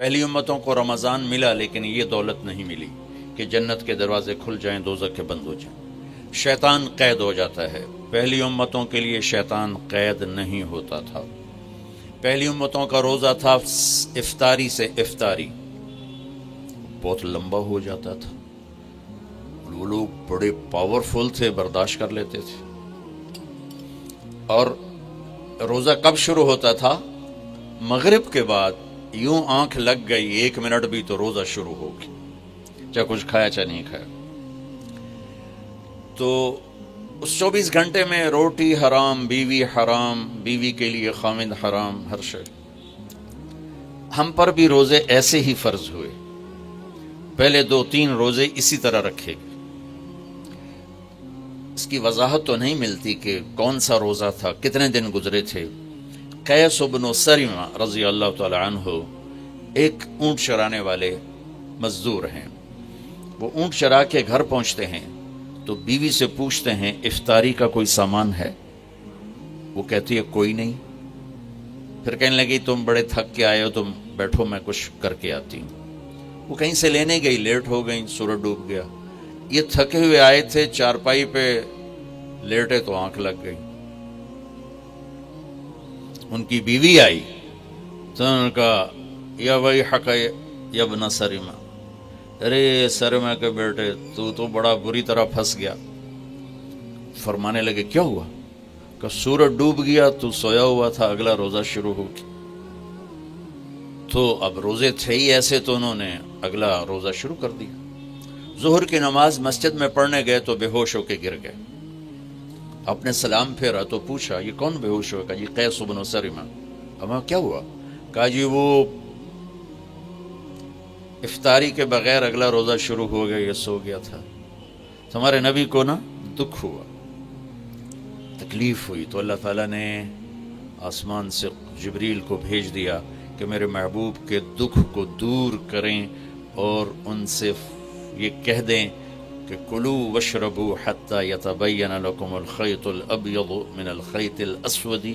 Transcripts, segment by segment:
پہلی امتوں کو رمضان ملا لیکن یہ دولت نہیں ملی کہ جنت کے دروازے کھل جائیں، دوزخ کے بند ہو جائیں۔ شیطان قید ہو جاتا ہے، پہلی امتوں کے لیے شیطان قید نہیں ہوتا تھا۔ پہلی امتوں کا روزہ تھا افطاری سے افطاری، بہت لمبا ہو جاتا تھا، وہ لوگ بڑے پاورفل تھے، برداشت کر لیتے تھے۔ اور روزہ کب شروع ہوتا تھا؟ مغرب کے بعد یوں آنکھ لگ گئی 1 منٹ بھی تو روزہ شروع ہو گیا، چاہے کچھ کھایا چاہے نہیں کھایا۔ تو اس 24 گھنٹے میں روٹی حرام، بیوی حرام، بیوی کے لیے خامد حرام، ہر شے۔ ہم پر بھی روزے ایسے ہی فرض ہوئے، پہلے 2-3 روزے اسی طرح رکھے گئے۔ اس کی وضاحت تو نہیں ملتی کہ کون سا روزہ تھا، کتنے دن گزرے تھے۔ قیس بن سرمہ رضی اللہ تعالی عنہ ایک اونٹ چرانے والے مزدور ہیں۔ وہ اونٹ چرا کے گھر پہنچتے ہیں تو بیوی سے پوچھتے ہیں افطاری کا کوئی سامان ہے؟ وہ کہتی ہے کوئی نہیں۔ پھر کہنے لگی تم بڑے تھک کے آئے ہو، تم بیٹھو میں کچھ کر کے آتی ہوں۔ وہ کہیں سے لینے گئی، لیٹ ہو گئی، سورج ڈوب گیا۔ یہ تھکے ہوئے آئے تھے، چارپائی پہ لیٹے تو آنکھ لگ گئی۔ ان کی بیوی آئی تو انہوں نے کہا یا وہی حق یا ابن سرمہ، ارے سرمہ کے بیٹے تو بڑا بری طرح پھنس گیا۔ فرمانے لگے کیا ہوا؟ کہ سورج ڈوب گیا، تو سویا ہوا تھا، اگلا روزہ شروع ہو گیا۔ تو اب روزے تھے ہی ایسے، تو انہوں نے اگلا روزہ شروع کر دیا۔ ظہر کی نماز مسجد میں پڑھنے گئے تو بے ہوش ہو کے گر گئے۔ آپ نے سلام پھیرا تو پوچھا یہ کون بے ہوش ہوا؟ کہا جی قیس بن سرمہ۔ ہمیں کیا ہوا؟ کہا جی وہ افطاری کے بغیر اگلا روزہ شروع ہو گیا، یہ سو گیا تھا، تمہارے نبی کو نا دکھ ہوا، تکلیف ہوئی، تو اللہ تعالیٰ نے آسمان سے جبریل کو بھیج دیا کہ میرے محبوب کے دکھ کو دور کریں اور ان سے یہ کہہ دیں کہ کلوا واشربوا حتی یتبین لکم الخیط الابیض من الخیط الاسود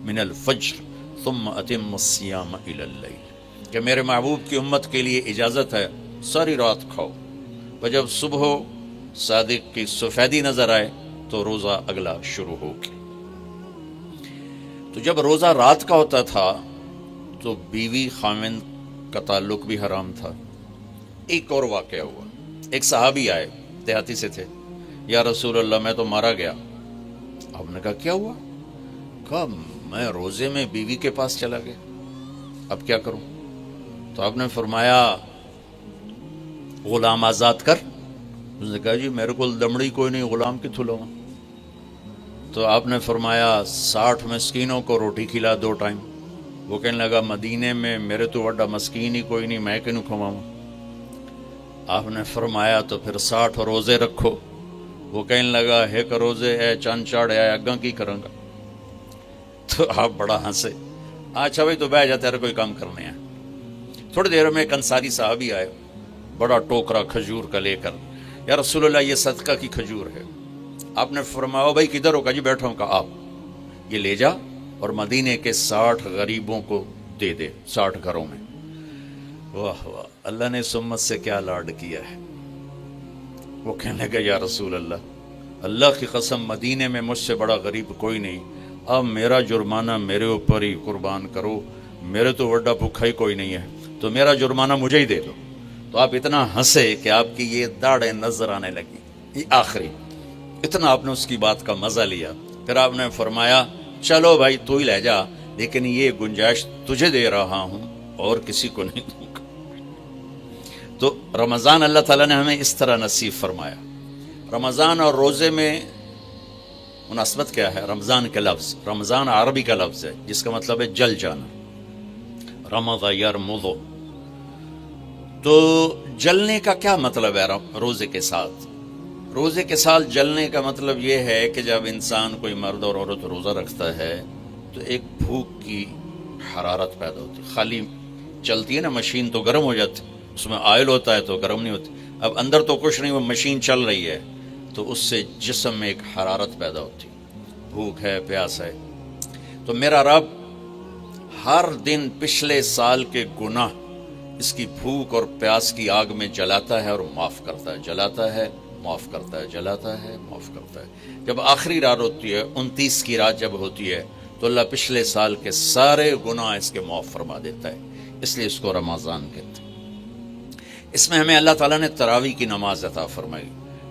من الفجر ثم اتموا الصیام الی اللیل، کہ میرے محبوب کی امت کے لیے اجازت ہے ساری رات کھاؤ، اور جب صبح صادق کی سفیدی نظر آئے تو روزہ اگلا شروع ہو گیا۔ تو جب روزہ رات کا ہوتا تھا تو بیوی خامند کا تعلق بھی حرام تھا۔ ایک اور واقعہ ہوا، ایک صحابی آئے، دیہاتی سے تھے، یا رسول اللہ میں تو مارا گیا۔ آپ نے کہا کیا ہوا؟ کہا میں روزے میں بیوی کے پاس چلا گیا، اب کیا کروں؟ تو آپ نے فرمایا غلام آزاد کر۔ اس نے کہا جی میرے کو دمڑی کوئی نہیں، غلام کتوں لوں؟ تو آپ نے فرمایا 60 مسکینوں کو روٹی کھلا 2 ٹائم۔ وہ کہنے لگا مدینے میں میرے تو وڈا مسکین ہی کوئی نہیں، میں کنوں کھواؤں؟ آپ نے فرمایا تو پھر 60 روزے رکھو۔ وہ کہنے لگا ایک روزے اے چند چاڑے آئے اگاں کی کروں گا؟ تو آپ بڑا ہنسے۔ اچھا بھائی تو بہ جا، تیرے کوئی کام کرنے ہیں۔ تھوڑی دیر میں ایک انصاری صحابی آئے، بڑا ٹوکرا کھجور کا لے کر، یا رسول اللہ یہ صدقہ کی کھجور ہے۔ آپ نے فرمایا بھائی کدھر ہو؟ کہا جی بیٹھا ہوں۔ کہا آپ یہ لے جا اور مدینے کے 60 غریبوں کو دے دے، 60 گھروں میں۔ واہ واہ، اللہ نے اس امت سے کیا لاڈ کیا ہے۔ وہ کہنے لگا یا رسول اللہ کی قسم مدینے میں مجھ سے بڑا غریب کوئی نہیں، اب میرا جرمانہ میرے اوپر ہی قربان کرو، میرے تو وڈا بھوکھا ہی کوئی نہیں ہے، تو میرا جرمانہ مجھے ہی دے دو۔ تو آپ اتنا ہنسے کہ آپ کی یہ داڑھیں نظر آنے لگی، یہ آخری اتنا آپ نے اس کی بات کا مزہ لیا۔ پھر آپ نے فرمایا چلو بھائی تو ہی لے جا، لیکن یہ گنجائش تجھے دے رہا ہوں اور کسی کو نہیں دوں گا۔ تو رمضان اللہ تعالیٰ نے ہمیں اس طرح نصیب فرمایا۔ رمضان اور روزے میں مناسبت کیا ہے؟ رمضان کا لفظ، رمضان عربی کا لفظ ہے جس کا مطلب ہے جل جانا، رمض یرمض۔ تو جلنے کا کیا مطلب ہے روزے کے ساتھ؟ روزے کے ساتھ جلنے کا مطلب یہ ہے کہ جب انسان کوئی مرد اور عورت روزہ رکھتا ہے تو ایک بھوک کی حرارت پیدا ہوتی ہے۔ خالی چلتی ہے نا مشین تو گرم ہو جاتی، اس میں آئل ہوتا ہے تو گرم نہیں ہوتی۔ اب اندر تو کچھ نہیں، وہ مشین چل رہی ہے تو اس سے جسم میں ایک حرارت پیدا ہوتی، بھوک ہے، پیاس ہے۔ تو میرا رب ہر دن پچھلے سال کے گناہ اس کی بھوک اور پیاس کی آگ میں جلاتا ہے اور معاف کرتا ہے، جلاتا ہے معاف کرتا ہے، جلاتا ہے معاف کرتا ہے۔ جب آخری رات ہوتی ہے، 29 کی رات جب ہوتی ہے، تو اللہ پچھلے سال کے سارے گناہ اس کے معاف فرما دیتا ہے، اس لیے اس کو رمضان کہتے ہیں۔ اس میں ہمیں اللہ تعالیٰ نے تراویح کی نماز عطا فرمائی۔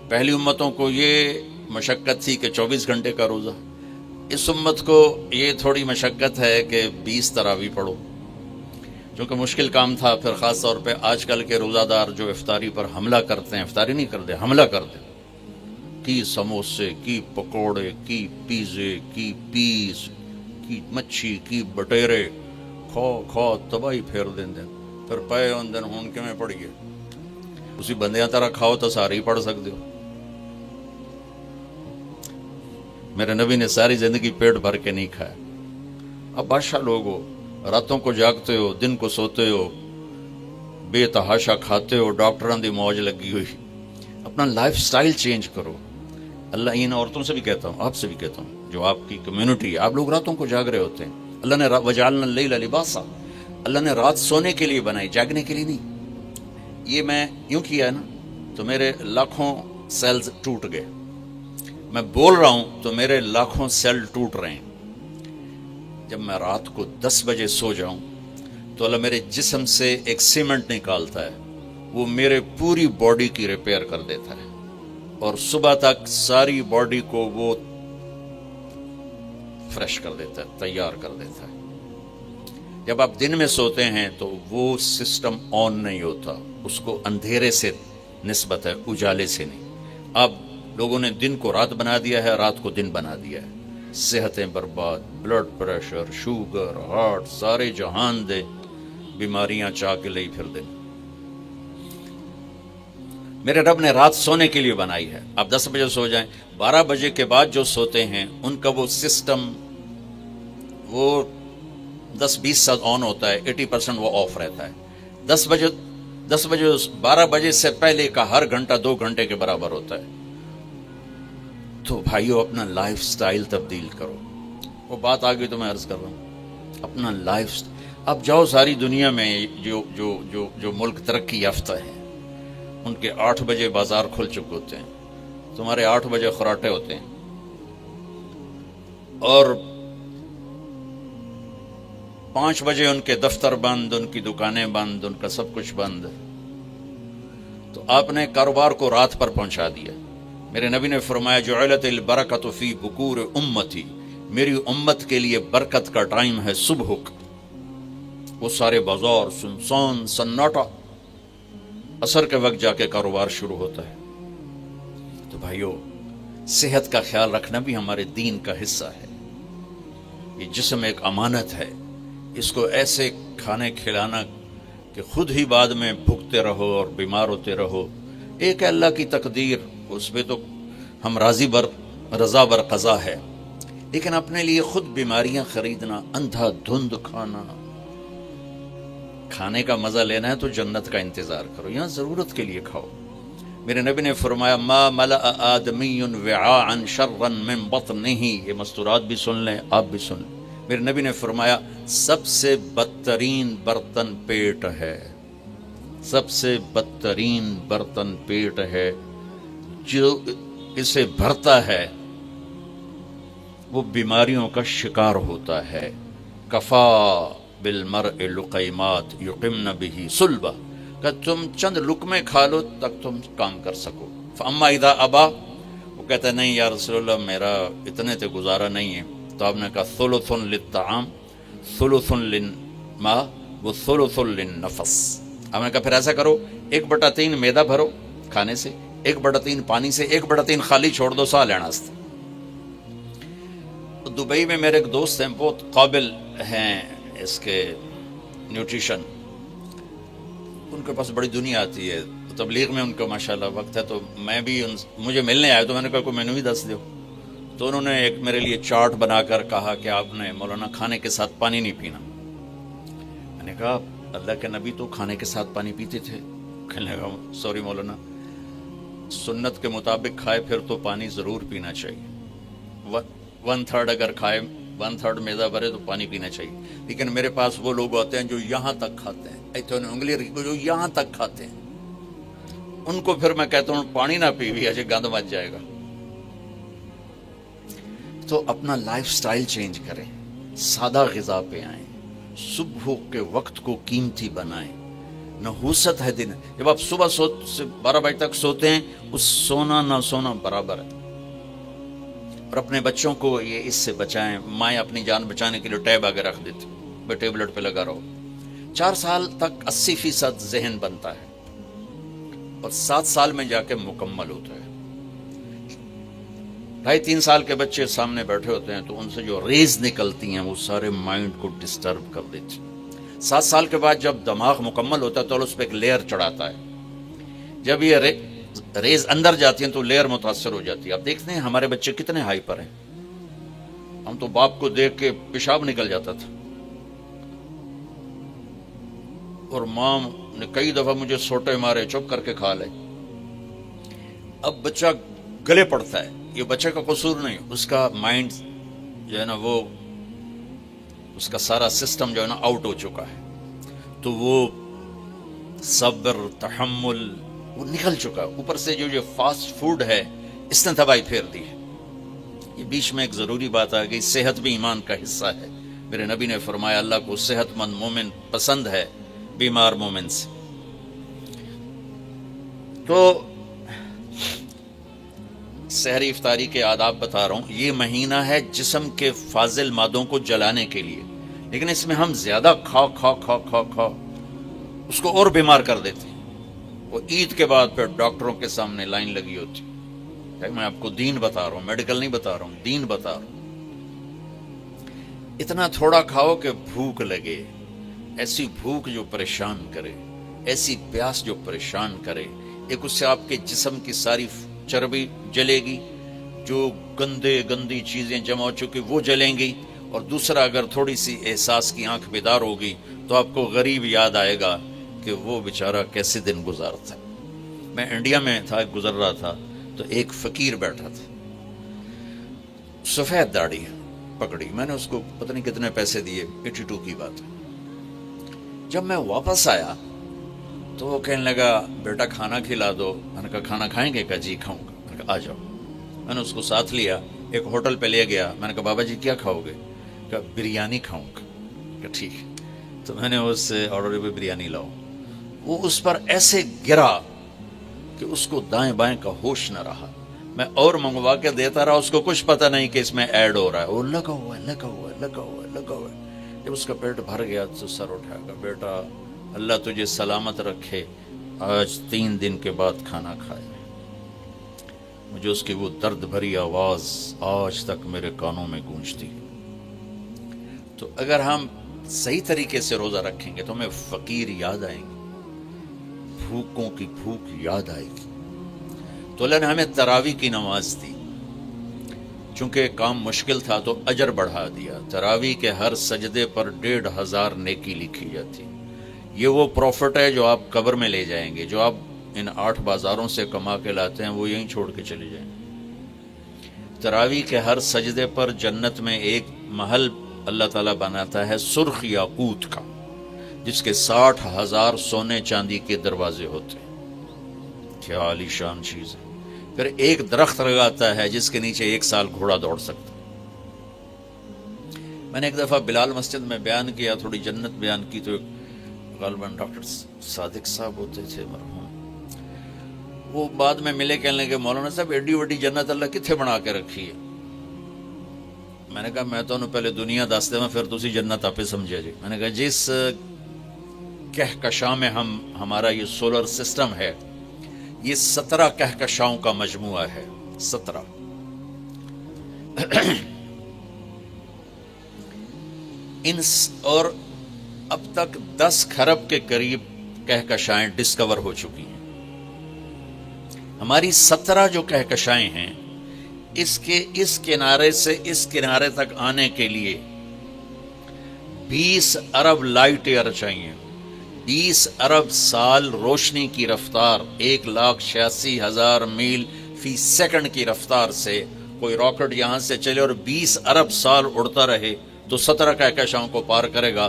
پہلی امتوں کو یہ مشقت تھی کہ 24 گھنٹے کا روزہ، اس امت کو یہ تھوڑی مشقت ہے کہ 20 تراویح پڑھو، چونکہ مشکل کام تھا۔ پھر خاص طور پہ آج کل کے روزہ دار جو افطاری پر حملہ کرتے ہیں، افطاری نہیں کرتے، حملہ کرتے ہیں، کی سموسے، کی پکوڑے، کی پیزے، کی پیس، کی مچھی، کی بٹیرے، کھو کھو تباہی پھیر دیں دیں، پھر پے ان دن ہون کے میں پڑھیے، اسی بندیاں طرح کھاؤ تو سارے ہی پڑھ سکتے ہو۔ میرے نبی نے ساری زندگی پیٹ بھر کے نہیں کھایا۔ اب بادشاہ لوگ ہو، راتوں کو جاگتے ہو، دن کو سوتے ہو، بے تحاشا کھاتے ہو، ڈاکٹران دی موج لگی ہوئی، اپنا لائف سٹائل چینج کرو۔ اللہ ان عورتوں سے بھی کہتا ہوں، آپ سے بھی کہتا ہوں، جو آپ کی کمیونٹی ہے، آپ لوگ راتوں کو جاگ رہے ہوتے ہیں۔ اللہ نے وجعلنا اللیل لباسا، اللہ نے رات سونے کے لیے بنائی، جاگنے کے لیے نہیں۔ یہ میں یوں کیا ہے نا تو میرے لاکھوں سیلز ٹوٹ گئے، میں بول رہا ہوں تو میرے لاکھوں سیل ٹوٹ رہے ہیں۔ جب میں رات کو 10 بجے سو جاؤں تو اللہ میرے جسم سے ایک سیمنٹ نکالتا ہے، وہ میرے پوری باڈی کی ریپیئر کر دیتا ہے، اور صبح تک ساری باڈی کو وہ فریش کر دیتا ہے، تیار کر دیتا ہے۔ جب آپ دن میں سوتے ہیں تو وہ سسٹم آن نہیں ہوتا، اس کو اندھیرے سے نسبت ہے، اجالے سے نہیں۔ اب لوگوں نے دن کو رات بنا دیا ہے، رات کو دن بنا دیا ہے، صحتیں برباد، بلڈ پریشر، شوگر، ہارٹ، سارے جہان دے بیماریاں چاہ کے لئی پھر دیں۔ میرے رب نے رات سونے کے لیے بنائی ہے۔ آپ 10 بجے سو جائیں، 12 بجے کے بعد جو سوتے ہیں ان کا وہ سسٹم وہ 10-20% آن ہوتا ہے، 80% وہ آف رہتا ہے۔ 10 بجے 12 بجے سے پہلے کا ہر گھنٹہ 2 گھنٹے کے برابر ہوتا ہے۔ تو بھائیو اپنا لائف سٹائل تبدیل کرو۔ وہ بات آگئی تو میں عرض کر رہا ہوں، اپنا لائف اب جاؤ ساری دنیا میں جو ملک ترقی یافتہ ہیں ان کے 8 بجے بازار کھل چکے ہوتے ہیں، تمہارے 8 بجے خراٹے ہوتے ہیں، اور 5 بجے ان کے دفتر بند، ان کی دکانیں بند، ان کا سب کچھ بند۔ تو آپ نے کاروبار کو رات پر پہنچا دیا۔ میرے نبی نے فرمایا جعلت البرکۃ فی بکور امتی، میری امت کے لیے برکت کا ٹائم ہے صبح کا۔ وہ سارے بازار سنسان سناٹا، عصر کے وقت جا کے کاروبار شروع ہوتا ہے۔ تو بھائیو صحت کا خیال رکھنا بھی ہمارے دین کا حصہ ہے۔ یہ جسم ایک امانت ہے، اس کو ایسے کھانے کھلانا کہ خود ہی بعد میں بھوکتے رہو اور بیمار ہوتے رہو۔ ایک اللہ کی تقدیر، اس پہ تو ہم رضا بر قضا ہے، لیکن اپنے لیے خود بیماریاں خریدنا، اندھا دھند کھانے کا مزہ لینا ہے تو جنت کا انتظار کرو، یہاں ضرورت کے لیے کھاؤ۔ میرے نبی نے فرمایا ما ملأ آدمی وعاء شرا من بطنہ، یہ مستورات بھی سن لیں، آپ بھی سن لیں۔ میرے نبی نے فرمایا سب سے بدترین برتن پیٹ ہے، سب سے بدترین برتن پیٹ ہے، جو اسے بھرتا ہے وہ بیماریوں کا شکار ہوتا ہے۔ کفا بالمرء لقیمات یقمن بہ صلبہ، کہ تم چند لقمے کھا لو تک تم کام کر سکو۔ فاما اذا ابا، وہ کہتا ہے نہیں یا رسول اللہ میرا اتنے تے گزارا نہیں ہے، تو آپ نے کہا ثلث للطعام ثلث للماء وثلث للنفس۔ آپ نے کہا پھر ایسا کرو 1/3 میدا بھرو کھانے سے، 1/3 پانی سے، 1/3 خالی چھوڑ دو سا لینا است۔ دبئی میں میرے ایک دوست ہیں، بہت قابل ہیں اس کے نیوٹریشن، ان کے پاس بڑی دنیا آتی ہے، تبلیغ میں ان کا ماشاءاللہ وقت ہے، تو میں بھی مجھے ملنے آئے تو میں نے کہا کوئی مینو ہی دس دو، تو انہوں نے ایک میرے لیے چارٹ بنا کر کہا کہ آپ نے مولانا کھانے کے ساتھ پانی نہیں پینا۔ میں نے کہا اللہ کے نبی تو کھانے کے ساتھ پانی پیتے تھے۔ کہنے لگا سوری مولانا، سنت کے مطابق کھائے پھر تو پانی ضرور پینا چاہیے، 1/3 اگر کھائے 1/3 میدا بھرے تو پانی پینا چاہیے، لیکن میرے پاس وہ لوگ ہوتے ہیں جو یہاں تک کھاتے ہیں، ایتھے انگلی رکھی جو یہاں تک کھاتے ہیں، ان کو پھر میں کہتا ہوں پانی نہ پی بھی ایسے گند مچ جائے گا۔ تو اپنا لائف سٹائل چینج کریں، سادہ غذا پہ آئیں، صبح کے وقت کو قیمتی بنائیں۔ نحوست ہے دن، جب آپ صبح سے 12 بجے تک سوتے ہیں، اس سونا نہ سونا برابر ہے۔ اور اپنے بچوں کو یہ اس سے بچائیں۔ مائیں اپنی جان بچانے کے لیے ٹیب آگے رکھ دیتی، بے ٹیبلٹ پہ لگا رہو۔ 4 سال تک 80% ذہن بنتا ہے اور 7 سال میں جا کے مکمل ہوتا ہے۔ 2.5-3 سال کے بچے سامنے بیٹھے ہوتے ہیں تو ان سے جو ریز نکلتی ہیں وہ سارے مائنڈ کو ڈسٹرب کر دیتی ہیں۔ 7 سال کے بعد جب دماغ مکمل ہوتا ہے تو اس پہ ایک لیئر چڑھاتا ہے، جب یہ ریز اندر جاتی ہیں تو لیئر متاثر ہو جاتی ہے۔ آپ دیکھتے ہیں ہمارے بچے کتنے ہائپر ہیں، ہم تو باپ کو دیکھ کے پیشاب نکل جاتا تھا، اور ماں نے کئی دفعہ مجھے سوٹے مارے، چپ کر کے کھا لے۔ اب بچہ گلے پڑتا ہے، یہ بچے کا قصور نہیں، اس کا مائنڈ جو ہے نا وہ اس کا سارا سسٹم جو ہے نا آؤٹ ہو چکا ہے، تو وہ صبر تحمل وہ نکل چکا ہے۔ اوپر سے جو یہ فاسٹ فوڈ ہے اس نے تباہی پھیر دی ہے۔ یہ بیچ میں ایک ضروری بات آ گئی، صحت بھی ایمان کا حصہ ہے۔ میرے نبی نے فرمایا اللہ کو صحت مند مومن پسند ہے بیمار مومن سے۔ تو سحری افطاری کے آداب بتا رہا ہوں۔ یہ مہینہ ہے جسم کے فاضل مادوں کو جلانے کے لیے، لیکن اس میں ہم زیادہ کھا کھا کھا کھا کھا اس کو اور بیمار کر دیتے ہیں۔ وہ عید کے بعد پھر ڈاکٹروں کے سامنے لائن لگی ہوتی۔ میں آپ کو دین بتا رہا ہوں، میڈیکل نہیں بتا رہا ہوں، دین بتا رہا ہوں۔ اتنا تھوڑا کھاؤ کہ بھوک لگے، ایسی بھوک جو پریشان کرے، ایسی پیاس جو پریشان کرے۔ ایک اس سے آپ کے جسم کی ساری چربی جلے گی، جو گندی چیزیں جمع ہو چکی وہ جلیں گی، اور دوسرا اگر تھوڑی سی احساس کی آنکھ بیدار ہوگی تو آپ کو غریب یاد آئے گا کہ وہ بیچارہ کیسے دن گزارتا ہے۔ میں انڈیا میں تھا، گزر رہا تھا تو ایک فقیر بیٹھا تھا، سفید داڑھی پکڑی، میں نے اس کو پتہ نہیں کتنے پیسے دیے، 82 کی بات ہے۔ جب میں واپس آیا تو وہ کہنے لگا بیٹا کھانا کھلا دو۔ میں نے کہا کھانا کھائیں گے؟ کہا جی کھاؤں گا۔ میں نے کہا آ جاؤ۔ میں نے اس کو ساتھ لیا، ایک ہوٹل پہ لے گیا۔ میں نے کہا بابا جی کیا کھاؤ گے؟ کہا بریانی کھاؤں گا۔ کہا ٹھیک ہے۔ تو میں نے اس سے آرڈر پہ بریانی لاؤ۔ وہ اس پر ایسے گرا کہ اس کو دائیں بائیں کا ہوش نہ رہا۔ میں اور منگوا کے دیتا رہا، اس کو کچھ پتہ نہیں کہ اس میں ایڈ ہو رہا ہے، وہ لگا ہوا ہے لگا ہوا ہے لگا ہوا ہے لگا ہوا ہے۔ جب اس کا پیٹ بھر گیا تو سر اٹھا گا، بیٹا اللہ تجھے سلامت رکھے، آج 3 دن کے بعد کھانا کھایا۔ مجھے اس کی وہ درد بھری آواز آج تک میرے کانوں میں گونجتی۔ تو اگر ہم صحیح طریقے سے روزہ رکھیں گے تو ہمیں فقیر یاد آئیں گے، بھوکوں کی بھوک یاد آئے گی۔ تو اللہ نے ہمیں تراویح کی نماز دی، چونکہ کام مشکل تھا تو اجر بڑھا دیا۔ تراویح کے ہر سجدے پر 1500 نیکی لکھی جاتی۔ یہ وہ پروفٹ ہے جو آپ قبر میں لے جائیں گے، جو آپ ان 8 بازاروں سے کما کے لاتے ہیں وہ یہیں چھوڑ کے چلے جائیں۔ تراویح کے ہر سجدے پر جنت میں ایک محل اللہ تعالیٰ بناتا ہے سرخ یاقوت کا، جس کے 60,000 سونے چاندی کے دروازے ہوتے ہیں۔ کیا عالی شان چیز ہے۔ پھر ایک درخت لگاتا ہے جس کے نیچے 1 سال گھوڑا دوڑ سکتا۔ میں نے ایک دفعہ بلال مسجد میں بیان کیا، تھوڑی جنت بیان کی، تو غالباً ڈاکٹر صادق صاحب ہوتے تھے مرحوم، وہ بعد میں ملے، کہنے لگے مولانا صاحب ایڈی وڈی جنت اللہ کتنے بنا کے رکھی ہے؟ میں نے کہا میں تو پہلے دنیا دس دے پھر تسی جنت آپ سمجھے جی۔ میں نے کہا جس کہکشاں میں ہمارا یہ سولر سسٹم ہے، یہ 17 کہکشاؤں کا مجموعہ ہے، 17۔ اور اب تک 10 کھرب کے قریب کہکشائیں ڈسکور ہو چکی ہیں۔ ہماری 17 جو کہکشائیں ہیں، اس کنارے سے اس کنارے تک آنے کے لیے 20 ارب لائٹ ایئر چاہیے۔ 20 ارب سال روشنی کی رفتار، 1,86,000 میل فی سیکنڈ کی رفتار سے کوئی راکٹ یہاں سے چلے اور 20 ارب سال اڑتا رہے تو 17 کہکشاؤں کو پار کرے گا۔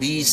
20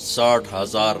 60,000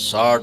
60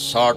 60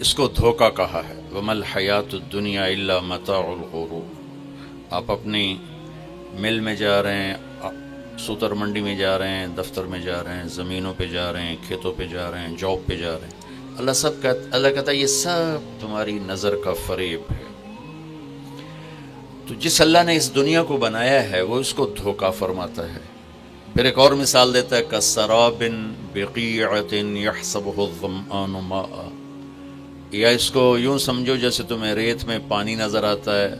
اس کو دھوکہ کہا ہے. وَمَا الْحَيَاةُ الدُّنْيَا إِلَّا مَتَاعُ الْغُرُورِ. آپ اپنی مل میں جا رہے ہیں، سوتر منڈی میں جا رہے ہیں، دفتر میں جا رہے ہیں، زمینوں پہ جا رہے ہیں، کھیتوں پہ جا رہے ہیں، جاب پہ جا رہے ہیں. اللہ کہتا ہے یہ سب تمہاری نظر کا فریب ہے. تو جس اللہ نے اس دنیا کو بنایا ہے وہ اس کو دھوکہ فرماتا ہے. پھر ایک اور مثال دیتا ہے کَسَرَابٍ بِقِيعَةٍ يَحْسَبُهُ الظَّمْآنُ مَاءً. یا اس کو یوں سمجھو جیسے تمہیں ریت میں پانی نظر آتا ہے،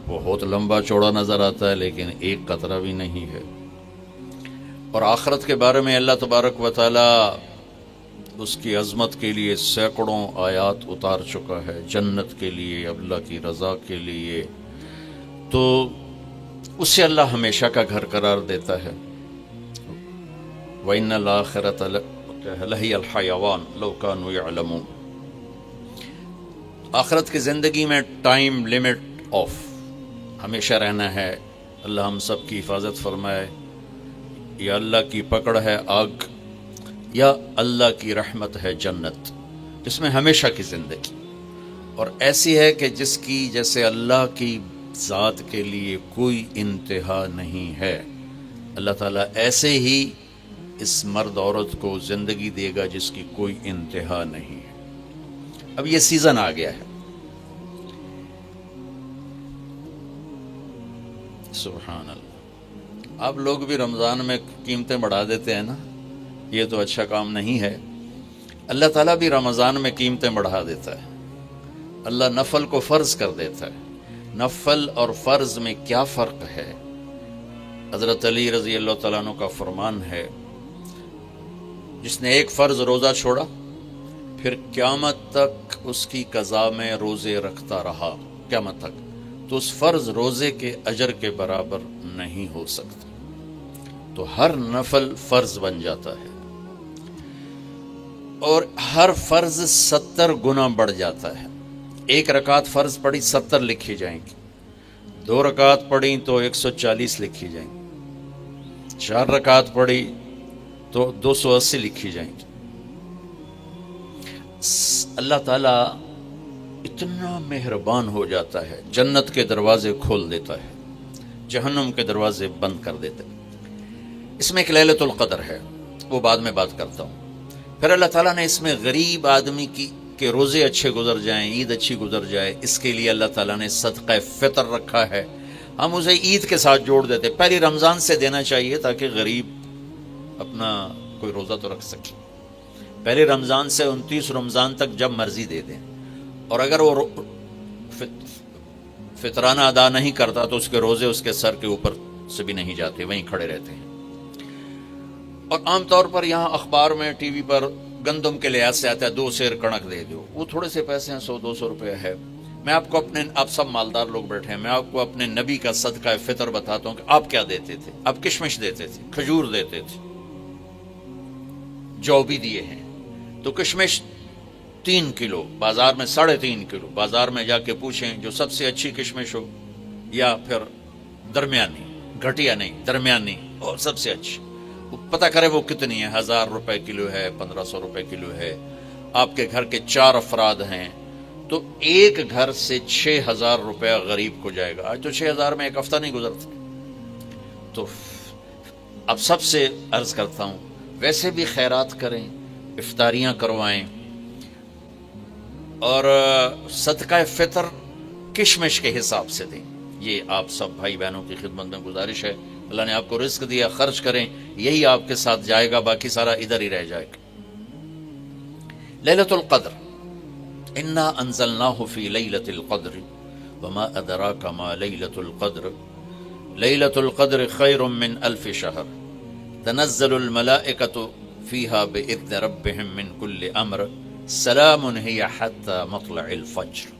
بہت لمبا چوڑا نظر آتا ہے لیکن ایک قطرہ بھی نہیں ہے. اور آخرت کے بارے میں اللہ تبارک و تعالی اس کی عظمت کے لیے سینکڑوں آیات اتار چکا ہے، جنت کے لیے، اللہ کی رضا کے لیے. تو اسے اللہ ہمیشہ کا گھر قرار دیتا ہے. وَإِنَّ الْآخِرَةَ لَهِيَ الْحَيَوَانُ لَوْ كَانُوا يَعْلَمُونَ. آخرت کی زندگی میں ٹائم لمٹ آف، ہمیشہ رہنا ہے. اللہ ہم سب کی حفاظت فرمائے. یا اللہ کی پکڑ ہے آگ، یا اللہ کی رحمت ہے جنت، جس میں ہمیشہ کی زندگی. اور ایسی ہے کہ جس کی جیسے اللہ کی ذات کے لیے کوئی انتہا نہیں ہے، اللہ تعالیٰ ایسے ہی اس مرد عورت کو زندگی دے گا جس کی کوئی انتہا نہیں ہے. اب یہ سیزن آ گیا ہے. سبحان اللہ. آپ لوگ بھی رمضان میں قیمتیں بڑھا دیتے ہیں نا، یہ تو اچھا کام نہیں ہے. اللہ تعالیٰ بھی رمضان میں قیمتیں بڑھا دیتا ہے. اللہ نفل کو فرض کر دیتا ہے. نفل اور فرض میں کیا فرق ہے؟ حضرت علی رضی اللہ تعالیٰ عنہ کا فرمان ہے، جس نے ایک فرض روزہ چھوڑا پھر قیامت تک اس کی قضا میں روزے رکھتا رہا قیامت تک، تو اس فرض روزے کے اجر کے برابر نہیں ہو سکتا. تو ہر نفل فرض بن جاتا ہے، اور ہر فرض 70 گنا بڑھ جاتا ہے. ایک رکعت فرض پڑھی 70 لکھی جائیں گی، 2 رکعت پڑھی تو 140 لکھی جائیں گی، 4 رکعت پڑھی تو 280 لکھی جائیں گی. اللہ تعالیٰ اتنا مہربان ہو جاتا ہے، جنت کے دروازے کھول دیتا ہے، جہنم کے دروازے بند کر دیتا ہے. اس میں ایک لیلۃ القدر ہے، وہ بعد میں بات کرتا ہوں. پھر اللہ تعالیٰ نے اس میں غریب آدمی کے روزے اچھے گزر جائیں، عید اچھی گزر جائے، اس کے لیے اللہ تعالیٰ نے صدقہ فطر رکھا ہے. ہم اسے عید کے ساتھ جوڑ دیتے. پہلی رمضان سے دینا چاہیے تاکہ غریب اپنا کوئی روزہ تو رکھ سکے. پہلے رمضان سے 29 رمضان تک جب مرضی دے دیں. اور اگر وہ فطرانہ ادا نہیں کرتا تو اس کے روزے اس کے سر کے اوپر سے بھی نہیں جاتے، وہیں کھڑے رہتے ہیں. اور عام طور پر یہاں اخبار میں، ٹی وی پر گندم کے لحاظ سے آتا ہے 2 سیر کڑک دے دو. وہ تھوڑے سے پیسے ہیں، 100-200 روپے ہے. میں آپ کو آپ سب مالدار لوگ بیٹھے ہیں، میں آپ کو اپنے نبی کا صدقہ فطر بتاتا ہوں کہ آپ کیا دیتے تھے. آپ کشمش دیتے تھے، کھجور دیتے تھے، جو بھی دیے ہیں. تو کشمش 3 کلو، بازار میں 3.5 کلو. بازار میں جا کے پوچھیں جو سب سے اچھی کشمش ہو، یا پھر درمیانی، گھٹیا نہیں، درمیانی اور سب سے اچھی، پتہ کرے وہ کتنی ہے. 1000 روپے کلو ہے، 1500 روپے کلو ہے. آپ کے گھر کے 4 افراد ہیں تو ایک گھر سے 6000 روپے غریب کو جائے گا. آج تو 6000 میں ایک ہفتہ نہیں گزرتا. تو اب سب سے عرض کرتا ہوں، ویسے بھی خیرات کریں، افطاریاں کروائیں، اور صدقہ فطر کشمش کے حساب سے دیں. یہ آپ سب بھائی بہنوں کی خدمت میں گزارش ہے. اللہ نے آپ کو رزق دیا، خرچ کریں، یہی آپ کے ساتھ جائے گا، باقی سارا ادھر ہی رہ جائے گا. لیلۃ القدر، انا انزلناہ فی لیلۃ القدر وما ادراک ما لیلۃ القدر لیلۃ القدر خیر من 1000 شہر تنزل الملائکۃ فیہا باذن ربہم من کل امر سلام ہی حتی مطلع الفجر.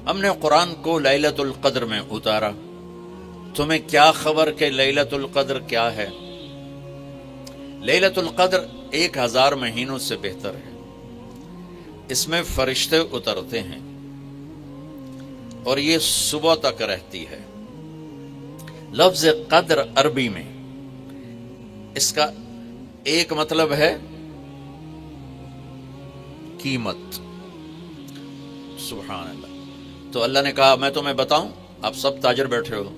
ہم نے قرآن کو لیلۃ القدر میں اتارا. تمہیں کیا خبر کہ لیلۃ القدر کیا ہے؟ لیلۃ القدر 1000 مہینوں سے بہتر ہے. اس میں فرشتے اترتے ہیں اور یہ صبح تک رہتی ہے. لفظ قدر عربی میں اس کا ایک مطلب ہے قیمت، سبحان اللہ. تو اللہ نے کہا میں تمہیں بتاؤں، آپ سب تاجر بیٹھے ہو،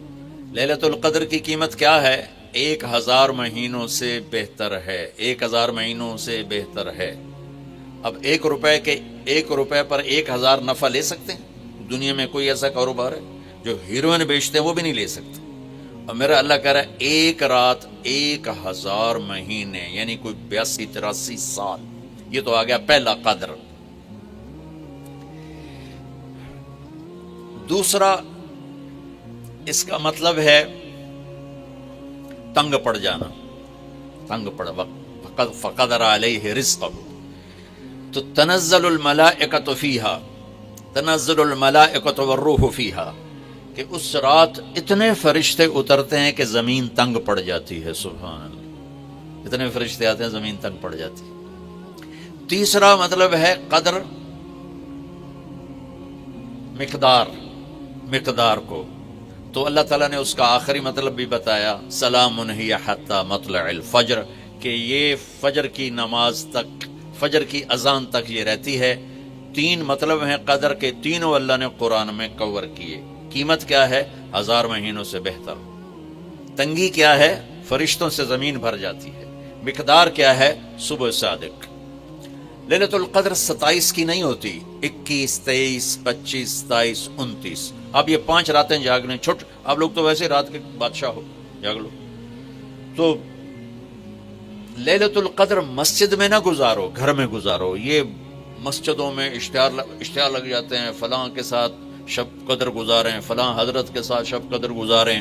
لیلۃ القدر کی قیمت کیا ہے؟ 1000 مہینوں سے بہتر ہے، 1000 مہینوں سے بہتر ہے. اب 1 روپے پر 1000 نفع لے سکتے ہیں؟ دنیا میں کوئی ایسا کاروبار ہے؟ جو ہیروئن بیچتے ہیں وہ بھی نہیں لے سکتے. اور میرا اللہ کہہ رہا ہے ایک رات 1000 مہینے، یعنی کوئی 82-83 سال. یہ تو آ گیا پہلا قدر. دوسرا اس کا مطلب ہے تنگ پڑ جانا، تنگ پڑ فقدر علیہ رزقہ. تو تنزل الملائکۃ فیہا، تنزل الملائکۃ والروح فیہا، کہ اس رات اتنے فرشتے اترتے ہیں کہ زمین تنگ پڑ جاتی ہے. سبحان اللہ، اتنے فرشتے آتے ہیں زمین تنگ پڑ جاتی ہے. تیسرا مطلب ہے قدر، مقدار کو. تو اللہ تعالیٰ نے اس کا آخری مطلب بھی بتایا، سلام ہی حتی مطلع الفجر، کہ یہ فجر کی نماز تک، فجر کی اذان تک یہ رہتی ہے. 3 مطلب ہیں قدر کے، تینوں اللہ نے قرآن میں کور کیے. قیمت کیا ہے؟ 1000 مہینوں سے بہتر. تنگی کیا ہے؟ فرشتوں سے زمین بھر جاتی ہے. مقدار کیا ہے؟ صبح صادق. لیلۃ القدر 27 کی نہیں ہوتی، 21، 23، 25، 27، 29. اب یہ 5 راتیں جاگنے چھٹ. آپ لوگ تو ویسے رات کے بادشاہ ہو، جاگ لو. تو لیلۃ القدر مسجد میں نہ گزارو، گھر میں گزارو. یہ مسجدوں میں اشتہار لگ جاتے ہیں، فلاں کے ساتھ شب قدر گزاریں، فلاں حضرت کے ساتھ شب قدر گزاریں.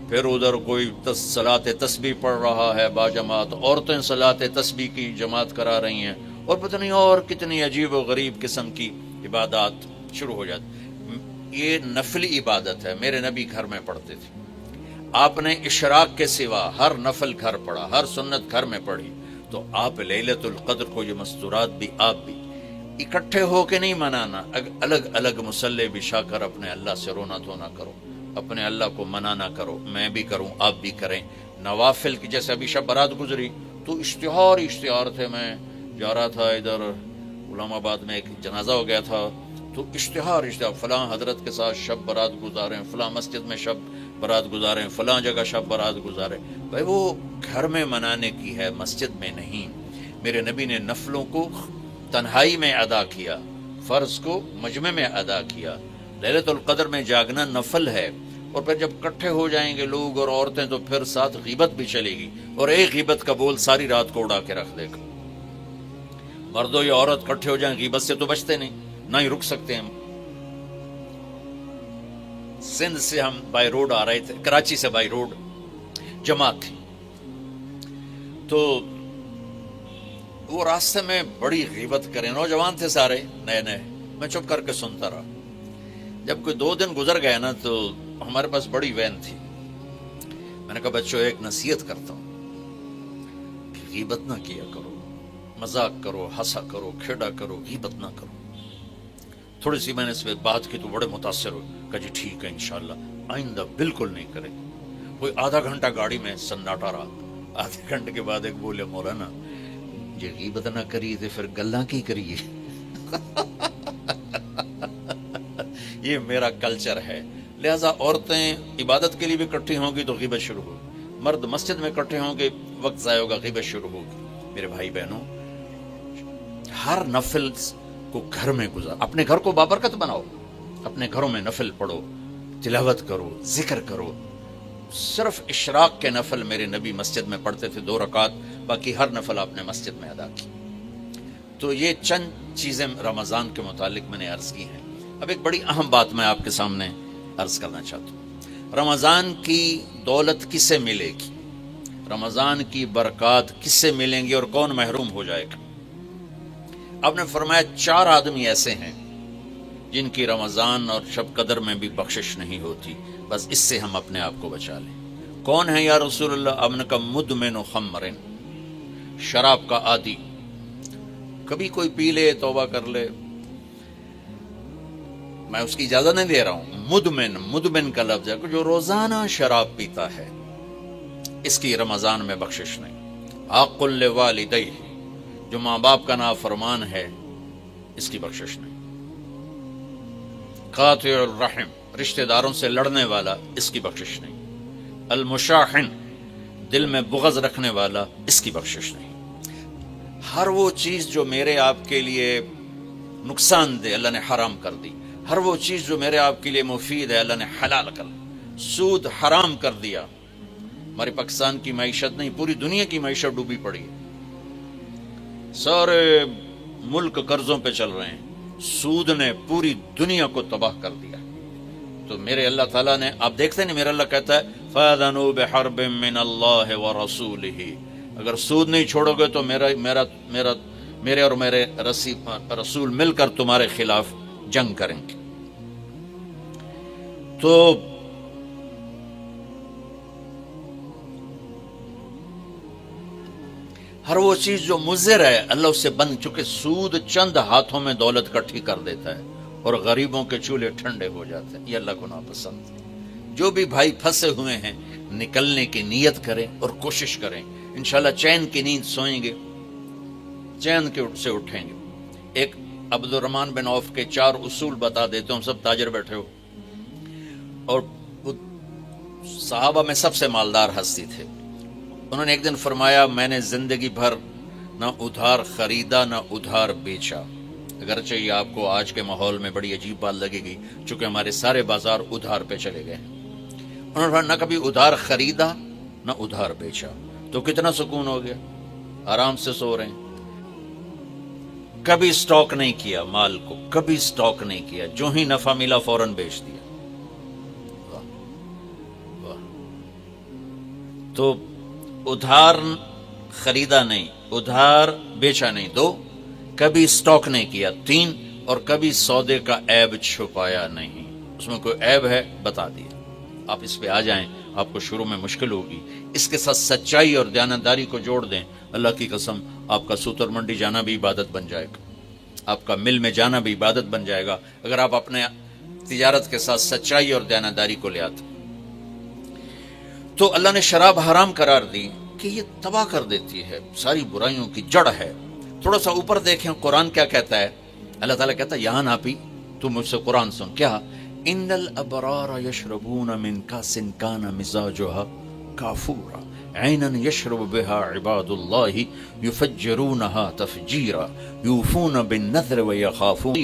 پھر ادھر کوئی صلاۃ تسبیح پڑھ رہا ہے باجماعت، عورتیں صلاۃ تسبیح کی جماعت کرا رہی ہیں، اور پتہ نہیں اور کتنی عجیب و غریب قسم کی عبادات شروع ہو جاتی. یہ نفلی عبادت ہے، میرے نبی گھر میں پڑھتے تھے. آپ نے اشراق کے سوا ہر نفل گھر پڑھا، ہر سنت گھر میں پڑھی. تو آپ لیلۃ القدر کو یہ مستورات بھی آپ بھی اکٹھے ہو کے نہیں منانا، الگ الگ مصلی بچھا کر اپنے اللہ سے رونا دھونا کرو، اپنے اللہ کو منانا کرو. میں بھی کروں، آپ بھی کریں. نوافل کی، جیسے ابھی شب برات گزری تو اشتہار تھے. میں جا رہا تھا ادھر غلام آباد میں، ایک جنازہ ہو گیا تھا، تو اشتہار فلاں حضرت کے ساتھ شب برات گزاریں، فلاں مسجد میں شب برات گزاریں، فلاں جگہ شب برات گزاریں. بھائی وہ گھر میں منانے کی ہے، مسجد میں نہیں. میرے نبی نے نفلوں کو تنہائی میں ادا کیا، فرض کو مجمع میں ادا کیا. لیلۃ القدر میں جاگنا نفل ہے. اور پھر جب کٹھے ہو جائیں گے لوگ اور عورتیں تو پھر ساتھ غیبت بھی چلے گی، اور ایک غیبت کا بول ساری رات کو اڑا کے رکھ دے گا. مردوں یا عورت کٹھے ہو جائیں غیبت سے تو بچتے نہیں، نہ ہی رک سکتے ہیں. سندھ سے ہم بائی روڈ آ رہے تھے، کراچی سے بائی روڈ جماعت تھی. تو وہ راستے میں بڑی غیبت کریں، نوجوان تھے سارے نئے نئے. میں چپ کر کے سنتا رہا. جب کوئی 2 دن گزر گئے نا تو ہمارے پاس بڑی وین تھی. میں نے کہا بچوں ایک نصیحت کرتا ہوں کہ غیبت نہ کیا کرو، مذاق کرو، ہنسا کرو، کھیڑا کرو، غیبت نہ کرو. تھوڑی سی میں نے اس پہ بات کی تو بڑے متاثر ہوئے. کہا جی ٹھیک ہے انشاءاللہ آئندہ بالکل نہیں کریں. کوئی آدھا گھنٹہ گاڑی میں سناٹا رہا. آدھے گھنٹے کے بعد ایک بولے مولانا یہ غیبت نہ کریے تو پھر گلاں کی کریے. یہ میرا کلچر ہے. لہذا عورتیں عبادت کے لیے بھی اکٹھی ہوں گی تو غیبت شروع ہوگی، مرد مسجد میں اکٹھے ہوں گے وقت ضائع ہوگا، غیبت شروع ہوگی. میرے بھائی بہنوں، ہر نفل کو گھر میں گزار. اپنے گھر کو بابرکت بناؤ، اپنے گھروں میں نفل پڑھو، تلاوت کرو، ذکر کرو. صرف اشراق کے نفل میرے نبی مسجد میں پڑھتے تھے 2 رکعت، باقی ہر نفل آپ نے مسجد میں ادا کی. تو یہ چند چیزیں رمضان کے متعلق میں نے عرض کی ہیں. اب ایک بڑی اہم بات میں آپ کے سامنے عرض کرنا چاہتا ہوں. رمضان کی دولت کس سے ملے گی؟ رمضان کی برکات کس سے ملیں گی اور کون محروم ہو جائے گا؟ آپ نے فرمایا 4 آدمی ایسے ہیں جن کی رمضان اور شب قدر میں بھی بخشش نہیں ہوتی. بس اس سے ہم اپنے آپ کو بچا لیں. کون ہے یا رسول اللہ؟ آپ نے کہا مدمن خمر، شراب کا عادی. کبھی کوئی پی لے توبہ کر لے، میں اس کی اجازت نہیں دے رہا ہوں. مدمن کا لفظ ہے کہ جو روزانہ شراب پیتا ہے، اس کی رمضان میں بخشش نہیں. حق لوالدیہ، جو ماں باپ کا نافرمان ہے، اس کی بخشش نہیں. قاطع الرحم، رشتہ داروں سے لڑنے والا، اس کی بخشش نہیں۔ المشاحن، دل میں بغض رکھنے والا، اس کی بخشش نہیں۔ ہر وہ چیز جو میرے آپ کے لیے نقصان دہ اللہ نے حرام کر دی، ہر وہ چیز جو میرے آپ کے لیے مفید ہے اللہ نے حلال کر دی۔ سود حرام کر دیا۔ ہماری پاکستان کی معیشت نہیں، پوری دنیا کی معیشت ڈوبی پڑی ہے، سارے ملک قرضوں پہ چل رہے ہیں، سود نے پوری دنیا کو تباہ کر دیا۔ تو میرے اللہ تعالیٰ نے، آپ دیکھتے ہیں میرا اللہ کہتا ہے فَأَذَنُوا بِحَرْبٍ مِّنَ اللَّهِ وَرَسُولِهِ، اگر سود نہیں چھوڑو گے تو میرے اور میرے رسول مل کر تمہارے خلاف جنگ کریں گے۔ تو ہر وہ چیز جو مضر ہے اللہ اس سے بند، چونکہ سود چند ہاتھوں میں دولت کٹھی کر دیتا ہے اور غریبوں کے چولہے ٹھنڈے ہو جاتے ہیں، یہ اللہ کو ناپسند ہے۔ جو بھی بھائی پھنسے ہوئے ہیں نکلنے کی نیت کریں اور کوشش کریں، انشاءاللہ چین کی نیند سوئیں گے، چین کے سے اٹھیں گے۔ ایک عبد الرحمن بن عوف کے 4 اصول بتا دیتے ہوں، سب تاجر بیٹھے ہو، اور صحابہ میں سب سے مالدار ہستی تھے۔ انہوں نے ایک دن فرمایا میں نے زندگی بھر نہ ادھار خریدا نہ ادھار بیچا، اگرچہ یہ آپ کو آج کے ماحول میں بڑی عجیب بات لگے گی چونکہ ہمارے سارے بازار ادھار پہ چلے گئے ہیں۔ انہوں نے نہ کبھی ادھار خریدا نہ ادھار بیچا، تو کتنا سکون ہو گیا، آرام سے سو رہے ہیں۔ کبھی سٹاک نہیں کیا مال کو، کبھی سٹاک نہیں کیا، جو ہی نفع ملا فوراً بیچ دیا۔ واہ واہ۔ تو ادھار خریدا نہیں، ادھار بیچا نہیں، 2، کبھی سٹاک نہیں کیا، 3، اور کبھی سودے کا عیب چھپایا نہیں۔ اس میں کوئی عیب ہے بتا دیا، آپ اس پہ آ جائیں، آپ کو شروع میں مشکل ہوگی، اس کے ساتھ سچائی اور دیانتداری کو جوڑ دیں، اللہ کی قسم آپ کا سوتر منڈی جانا بھی عبادت بن جائے گا، آپ کا مل میں جانا بھی عبادت بن جائے گا اگر آپ اپنے تجارت کے ساتھ سچائی اور دیانتداری کو لے آتے۔ تو اللہ نے شراب حرام قرار دی کہ یہ تباہ کر دیتی ہے، ساری برائیوں کی جڑ ہے۔ تھوڑا سا اوپر دیکھیں قرآن کیا کہتا ہے، اللہ تعالیٰ کہتا ہے یہاں ناپی تو مجھ سے قرآن سن، کیا ان الابرار یشربون من کاس کان مزاجها کافورا عینا یشرب بها عباد اللہ یفجرونها تفجیرا یوفون بالنذر ویخافون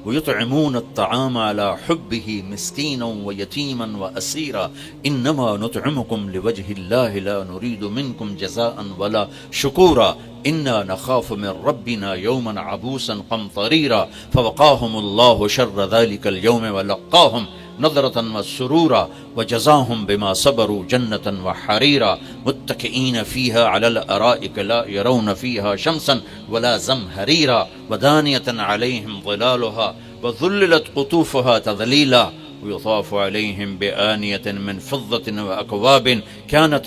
ویطعمون الطعام على حبه مسکینا ویتیما واسیرا انما نطعمکم لوجه اللہ لا نرید منکم جزاء ولا شکورا انا نخاف من ربنا یوما عبوسا قمطریرا فوقاهم اللہ شر ذلك اليوم ولقاهم نظرة وسرورا وجزاهم بما صبروا جنة وحريرا متكئين فيها على الأرائك لا يرون فيها شمسا ولا زمهريرا ودانية عليهم ظلالها وذللت قطوفها تذليلا ويطاف عليهم بآنية من فضة وأكواب كانت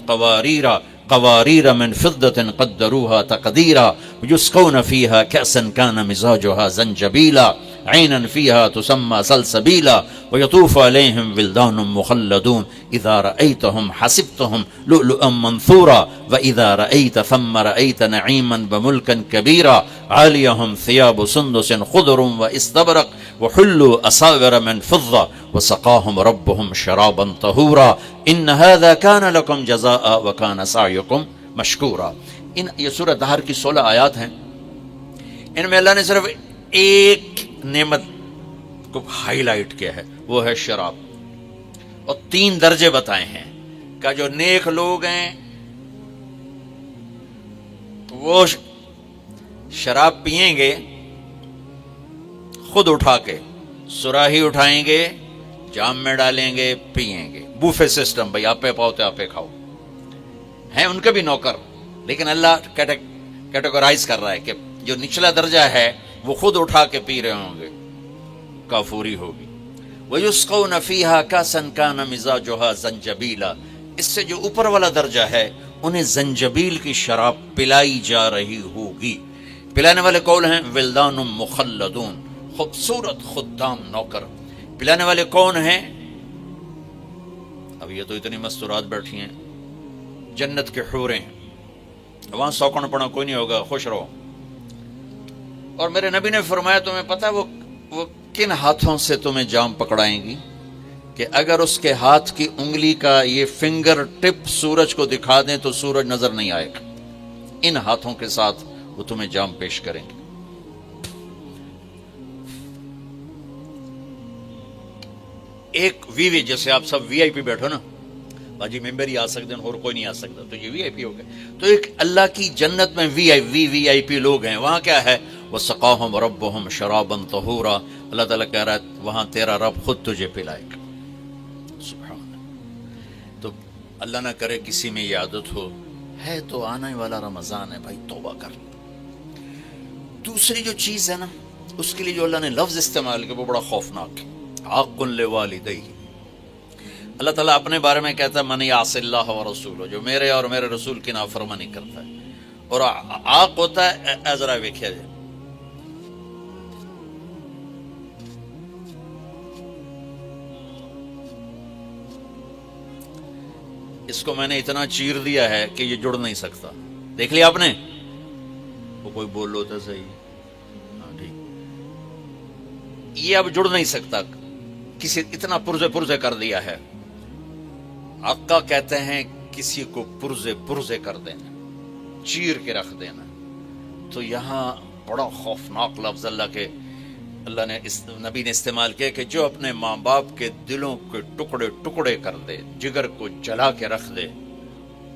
قوارير من فضة قدروها تقديرا ويسقون فيها كأسا كان مزاجها زنجبيلا عينا فيها تسمى سلسبيلا ويطوف عليهم ولدان مخلدون إذا رأيتهم حسبتهم لؤلؤا منثورا وإذا رأيت ثم رأيت نعيما وملكا كبيرا عاليهم ثياب سندس خضر واستبرق وحلوا أساور من فضة وسقاهم ربهم شرابا طهورا إن هذا كان لكم جزاء وكان سعيكم مشكورا۔ یہ سورہ دہر کی 16 آیات ہیں، ان میں اللہ نے صرف ایک نعمت کو ہائی لائٹ کیا ہے، وہ ہے شراب، اور 3 درجے بتائے ہیں کہ جو نیک لوگ ہیں وہ شراب پئیں گے خود اٹھا کے، سراہی اٹھائیں گے، جام میں ڈالیں گے، پئیں گے، بوفے سسٹم، بھائی آپ پہ پاؤ تو آپ پہ کھاؤ، ہیں ان کے بھی نوکر، لیکن اللہ کیٹیگورائز کر رہا ہے کہ جو نچلا درجہ ہے وہ خود اٹھا کے پی رہے ہوں گے، کافوری ہوگی۔ وَيُسْقَوْنَ فِيهَا كَاسًا كَانَ مِزَاجُهَا زَنْجَبِيلًا، اس سے جو اوپر والا درجہ ہے انہیں زنجبیل کی شراب پلائی جا رہی ہوگی۔ پلانے والے کون ہیں؟ ولدان مخلدون، خوبصورت خدام نوکر۔ پلانے والے کون ہیں؟ اب یہ تو اتنی مستورات بیٹھی ہیں، جنت کے حوریں، وہاں سوکن پڑا کوئی نہیں ہوگا، خوش رہو۔ اور میرے نبی نے فرمایا تمہیں پتہ وہ کن ہاتھوں سے تمہیں جام پکڑائیں گی کہ اگر اس کے ہاتھ کی انگلی کا یہ فنگر ٹپ سورج کو دکھا دیں تو سورج نظر نہیں آئے گا. ان ہاتھوں کے ساتھ وہ تمہیں جام پیش کریں گے. ایک وی جیسے آپ سب وی آئی پی بیٹھو نا، باجی ممبر ہی آ سکتے ہیں اور کوئی نہیں آ سکتا، تو یہ وی آئی پی ہو گئے. تو ایک اللہ کی جنت میں وی آئی پی لوگ ہیں. وہاں کیا ہے؟ وَسَقَاهُمْ رَبُّهُمْ شَرَابًا طَهُورًا. اللہ تعالیٰ کہہ رہا ہے وہاں تیرا رب خود تجھے پلائے گا. سبحان اللہ. تو اللہ نہ کرے کسی میں یہ عادت ہو، ہے تو آنے والا رمضان ہے بھائی، توبہ کر. دوسری جو چیز ہے نا، اس کے لیے جو اللہ نے لفظ استعمال کیا وہ بڑا خوفناک ہے. حق لوالدیہ. اللہ تعالیٰ اپنے بارے میں کہتا ہے من یعص اللہ ورسولہ، جو میرے اور میرے رسول کی نافرمانی کرتا ہے. اور عاق ہوتا ہے ذرا ویکھیا جائے، اس کو میں نے اتنا چیر دیا ہے کہ یہ جڑ نہیں سکتا. دیکھ لیا آپ نے؟ وہ کوئی بول لو تو صحیح، ہاں ٹھیک. یہ اب جڑ نہیں سکتا، کسی اتنا پرزے کر دیا ہے. آقا کہتے ہیں کسی کو پرزے کر دینا، چیر کے رکھ دینا. تو یہاں بڑا خوفناک لفظ اللہ نے اس نبی نے استعمال کیا کہ جو اپنے ماں باپ کے دلوں کے ٹکڑے کر دے، جگر کو جلا کے رکھ دے،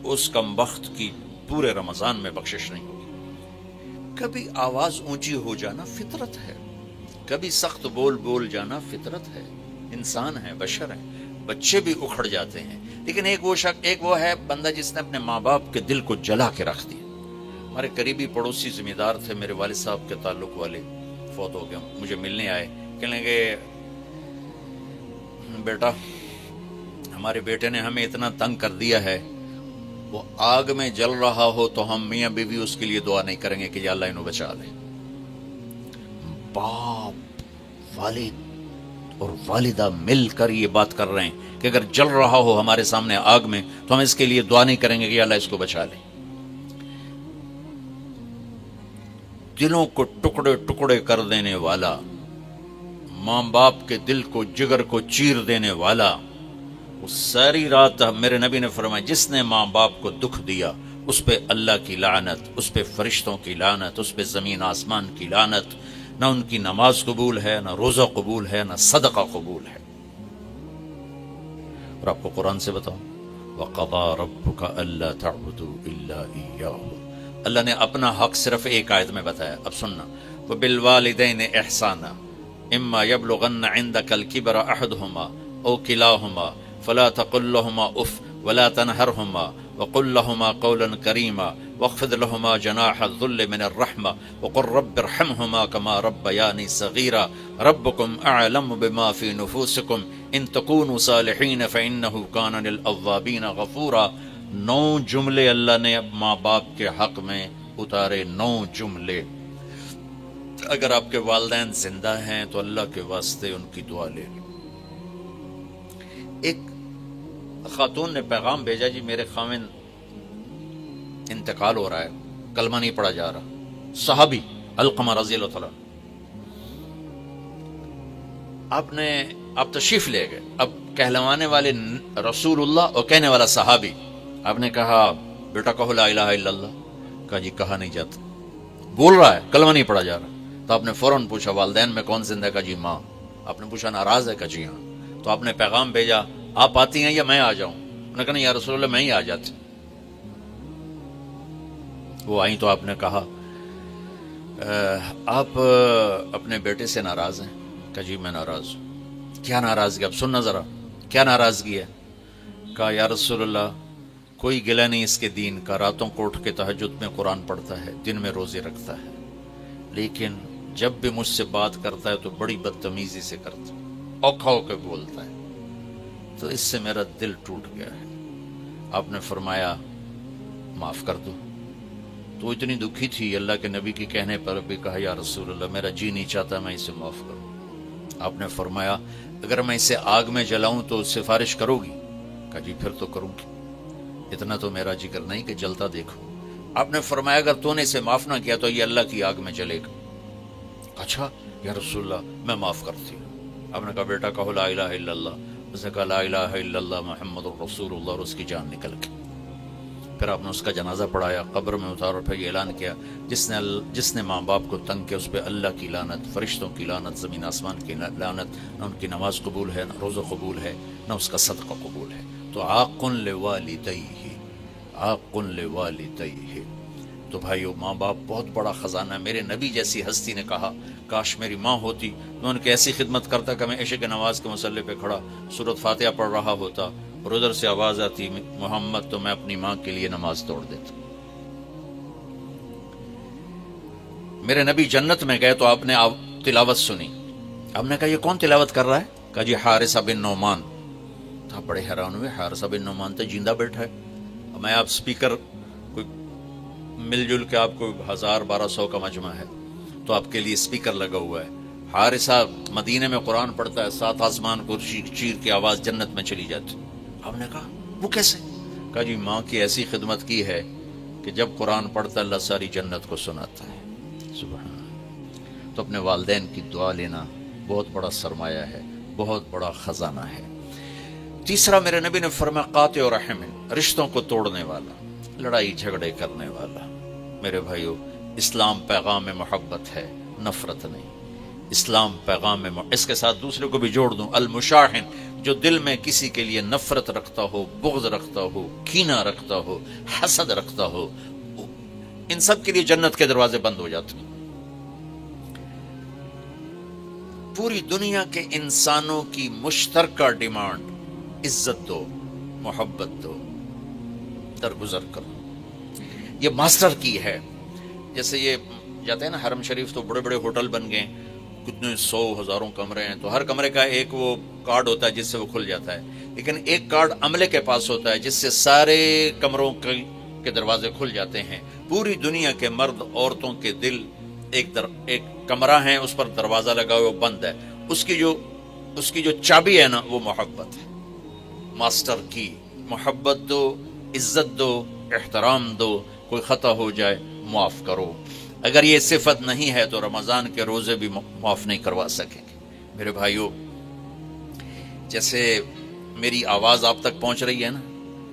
اس کم بخت کی پورے رمضان میں بخشش نہیں ہوگی. کبھی آواز اونچی ہو جانا فطرت ہے، کبھی سخت بول جانا فطرت ہے. انسان ہے، بشر ہے، بچے بھی اکھڑ جاتے ہیں. لیکن ایک وہ ہے بندہ جس نے اپنے ماں باپ کے دل کو جلا کے رکھ دیا. ہمارے قریبی پڑوسی ذمہ دار تھے، میرے والد صاحب کے تعلق والے، فوت ہو گئے. مجھے ملنے آئے، کہنے لگے بیٹا ہمارے بیٹے نے ہمیں اتنا تنگ کر دیا ہے، وہ آگ میں جل رہا ہو تو ہم میاں بیوی اس کے لیے دعا نہیں کریں گے کہ یا اللہ انہوں بچا لے. باپ، والد اور والدہ مل کر یہ بات کر رہے ہیں کہ اگر جل رہا ہو ہمارے سامنے آگ میں تو ہم اس کے لیے دعا نہیں کریں گے کہ یا اللہ اس کو بچا لے. دلوں کو ٹکڑے کر دینے والا، ماں باپ کے دل کو، جگر کو چیر دینے والا، وہ ساری رات میرے نبی نے فرمایا جس نے ماں باپ کو دکھ دیا اس پہ اللہ کی لعنت، اس پہ فرشتوں کی لعنت، اس پہ زمین آسمان کی لعنت. نہ ان کی نماز قبول ہے، نہ روزہ قبول ہے، نہ صدقہ قبول ہے. اور آپ کو قرآن سے بتاؤں وَقَضَىٰ رَبُّكَ أَلَّا تَعْبُدُوا إِلَّا إِيَّاهُ. اللہ نے اپنا حق صرف ایک آیت میں بتایا. اب سننا، وَبِالْوَالِدَيْنِ إِحْسَانًا إِمَّا يَبْلُغَنَّ عِندَكَ الْكِبَرَ أَحَدُهُمَا أَوْ كِلَاهُمَا فَلَا تَقُل لَّهُمَا أُفٍّ وَلَا تَنْهَرْهُمَا وَقُل لَّهُمَا قَوْلًا كَرِيمًا وَاخْفِضْ لَهُمَا جَنَاحَ الذُّلِّ مِنَ الرَّحْمَةِ وَقُل رَّبِّ ارْحَمْهُمَا كَمَا رَبَّيَانِي صَغِيرًا رَبُّكُمْ أَعْلَمُ بِمَا فِي نُفُوسِكُمْ إِن تَكُونُوا صَالِحِينَ فَإِنَّهُ كَانَ لِلْأَوَّابِينَ غَفُورًا. 9 جملے اللہ نے ماں باپ کے حق میں اتارے. 9 جملے. اگر آپ کے والدین زندہ ہیں تو اللہ کے واسطے ان کی دعا لے لو. ایک خاتون نے پیغام بھیجا، جی میرے خاوند انتقال ہو رہا ہے، کلمہ نہیں پڑھا جا رہا. صحابی علقمہ رضی اللہ تعالیٰ. آپ تشریف لے گئے. اب کہلوانے والے رسول اللہ اور کہنے والا صحابی. آپ نے کہا بیٹا کہو لا الہ الا اللہ. کہا جی کہا نہیں جاتا. بول رہا ہے، کلمہ نہیں پڑھا جا رہا. تو آپ نے فوراً پوچھا والدین میں کون زندہ؟ کہا جی ماں. آپ نے پوچھا ناراض ہے؟ کہا جی ہاں. تو آپ نے پیغام بھیجا آپ آتی ہیں یا میں آ جاؤں؟ انہوں نے کہا نہیں یا رسول اللہ میں ہی آ جاتی. وہ آئیں تو آپ نے کہا آپ اپنے بیٹے سے ناراض ہیں؟ کہا جی میں ناراض ہوں. کیا ناراضگی؟ اب سننا ذرا کیا ناراضگی ہے. کہا یا رسول اللہ کوئی گلہ نہیں اس کے دین کا، راتوں کو اٹھ کے تہجد میں قرآن پڑھتا ہے، دن میں روزے رکھتا ہے، لیکن جب بھی مجھ سے بات کرتا ہے تو بڑی بدتمیزی سے کرتا ہے، اوکھا ہو کے بولتا ہے، تو اس سے میرا دل ٹوٹ گیا ہے. آپ نے فرمایا معاف کر دو. تو اتنی دکھی تھی، اللہ کے نبی کے کہنے پر بھی کہا یا رسول اللہ میرا جی نہیں چاہتا میں اسے معاف کروں. آپ نے فرمایا اگر میں اسے آگ میں جلاؤں تو سفارش کرو گی؟ کہا جی پھر تو کروں گی، اتنا تو میرا جگر نہیں کہ جلتا دیکھو. آپ نے فرمایا اگر تو نے اسے معاف نہ کیا تو یہ اللہ کی آگ میں جلے گا. اچھا یا رسول اللہ میں معاف کرتی ہوں. آپ نے کہا بیٹا کہو لا الہ الا اللہ. اس نے کہا لا الہ الا اللہ محمد الرسول اللہ، اور اس کی جان نکل گئی. پھر آپ نے اس کا جنازہ پڑھایا، قبر میں اتارا، اور پھر یہ اعلان کیا جس نے ماں باپ کو تنگ کیا اس پہ اللہ کی لعنت، فرشتوں کی لعنت، زمین آسمان کی لعنت. نہ ان کی نماز قبول ہے، نہ روزہ قبول ہے، نہ اس کا صدقہ قبول ہے. تو عاق لوالدیہ، عاق لوالدیہ. تو بھائیو ماں باپ بہت بڑا خزانہ ہے. میرے نبی جیسی ہستی نے کہا کاش میری ماں ہوتی، میں ان کی ایسی خدمت کرتا کہ میں عشاء کی نماز کے مصلی پہ کھڑا سورۃ فاتحہ پڑھ رہا ہوتا اور ادھر سے آواز آتی محمد، تو میں اپنی ماں کے لیے نماز توڑ دیتا. میرے نبی جنت میں گئے تو آپ نے تلاوت سنی. آپ نے کہا یہ کون تلاوت کر رہا ہے؟ کہا جی حارثہ بن نعمان. تو آپ بڑے حیران ہوئے، حارثہ بن نعمان تو جیندہ بیٹھا ہے. میں آپ سپیکر کوئی مل جل کے آپ کو 1000-1200 کا مجمع ہے تو آپ کے لیے سپیکر لگا ہوا ہے. حارثہ مدینے میں قرآن پڑھتا ہے، 7 آسمان کو چیر کے آواز جنت میں چلی جاتی. آپ نے کہا وہ کیسے؟ کہا جی ماں کی ایسی خدمت کی ہے کہ جب قرآن پڑھتا اللہ ساری جنت کو سناتا ہے. سبحان. تو اپنے والدین کی دعا لینا بہت بڑا سرمایہ ہے، بہت بڑا خزانہ ہے. تیسرا میرے نبی نے فرمایا قاطع رحم، رشتوں کو توڑنے والا، لڑائی جھگڑے کرنے والا. میرے بھائیو اسلام پیغام محبت ہے، نفرت نہیں. اسلام پیغام اس کے ساتھ دوسرے کو بھی جوڑ دوں، المشاحن، جو دل میں کسی کے لیے نفرت رکھتا ہو، بغض رکھتا ہو، کینہ رکھتا ہو، حسد رکھتا ہو، ان سب کے لیے جنت کے دروازے بند ہو جاتے ہیں. پوری دنیا کے انسانوں کی مشترکہ ڈیمانڈ عزت دو، محبت دو، درگزر کرو. یہ ماسٹر کی ہے. جیسے یہ جاتے ہیں نا حرم شریف تو بڑے بڑے ہوٹل بن گئے، کتنے 100 ہزاروں کمرے ہیں، تو ہر کمرے کا ایک وہ کارڈ ہوتا ہے جس سے وہ کھل جاتا ہے. لیکن ایک کارڈ عملے کے پاس ہوتا ہے جس سے سارے کمروں کے دروازے کھل جاتے ہیں. پوری دنیا کے مرد عورتوں کے دل ایک کمرہ ہے، اس پر دروازہ لگا ہوا بند ہے. اس کی جو چابی ہے نا وہ محبت ہے. ماسٹر کی محبت دو، عزت دو، احترام دو. کوئی خطا ہو جائے معاف کرو. اگر یہ صفت نہیں ہے تو رمضان کے روزے بھی معاف نہیں کروا سکیں گے. میرے بھائیو جیسے میری آواز آپ تک پہنچ رہی ہے نا،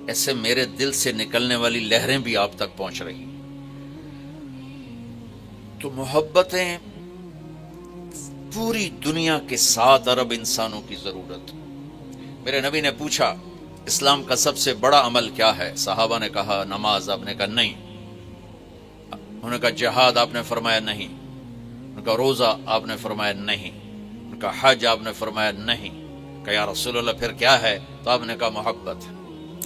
ایسے میرے دل سے نکلنے والی لہریں بھی آپ تک پہنچ رہی ہیں. تو محبتیں پوری دنیا کے 7 ارب انسانوں کی ضرورت. میرے نبی نے پوچھا اسلام کا سب سے بڑا عمل کیا ہے؟ صحابہ نے کہا نماز. آپ نے کہا نہیں. انہوں نے کہا جہاد. آپ نے فرمایا نہیں. انہوں نے کہا روزہ. آپ نے فرمایا نہیں. انہوں نے کہا حج. آپ نے فرمایا نہیں. کہا یا رسول اللہ پھر کیا ہے؟ تو آپ نے کہا محبت،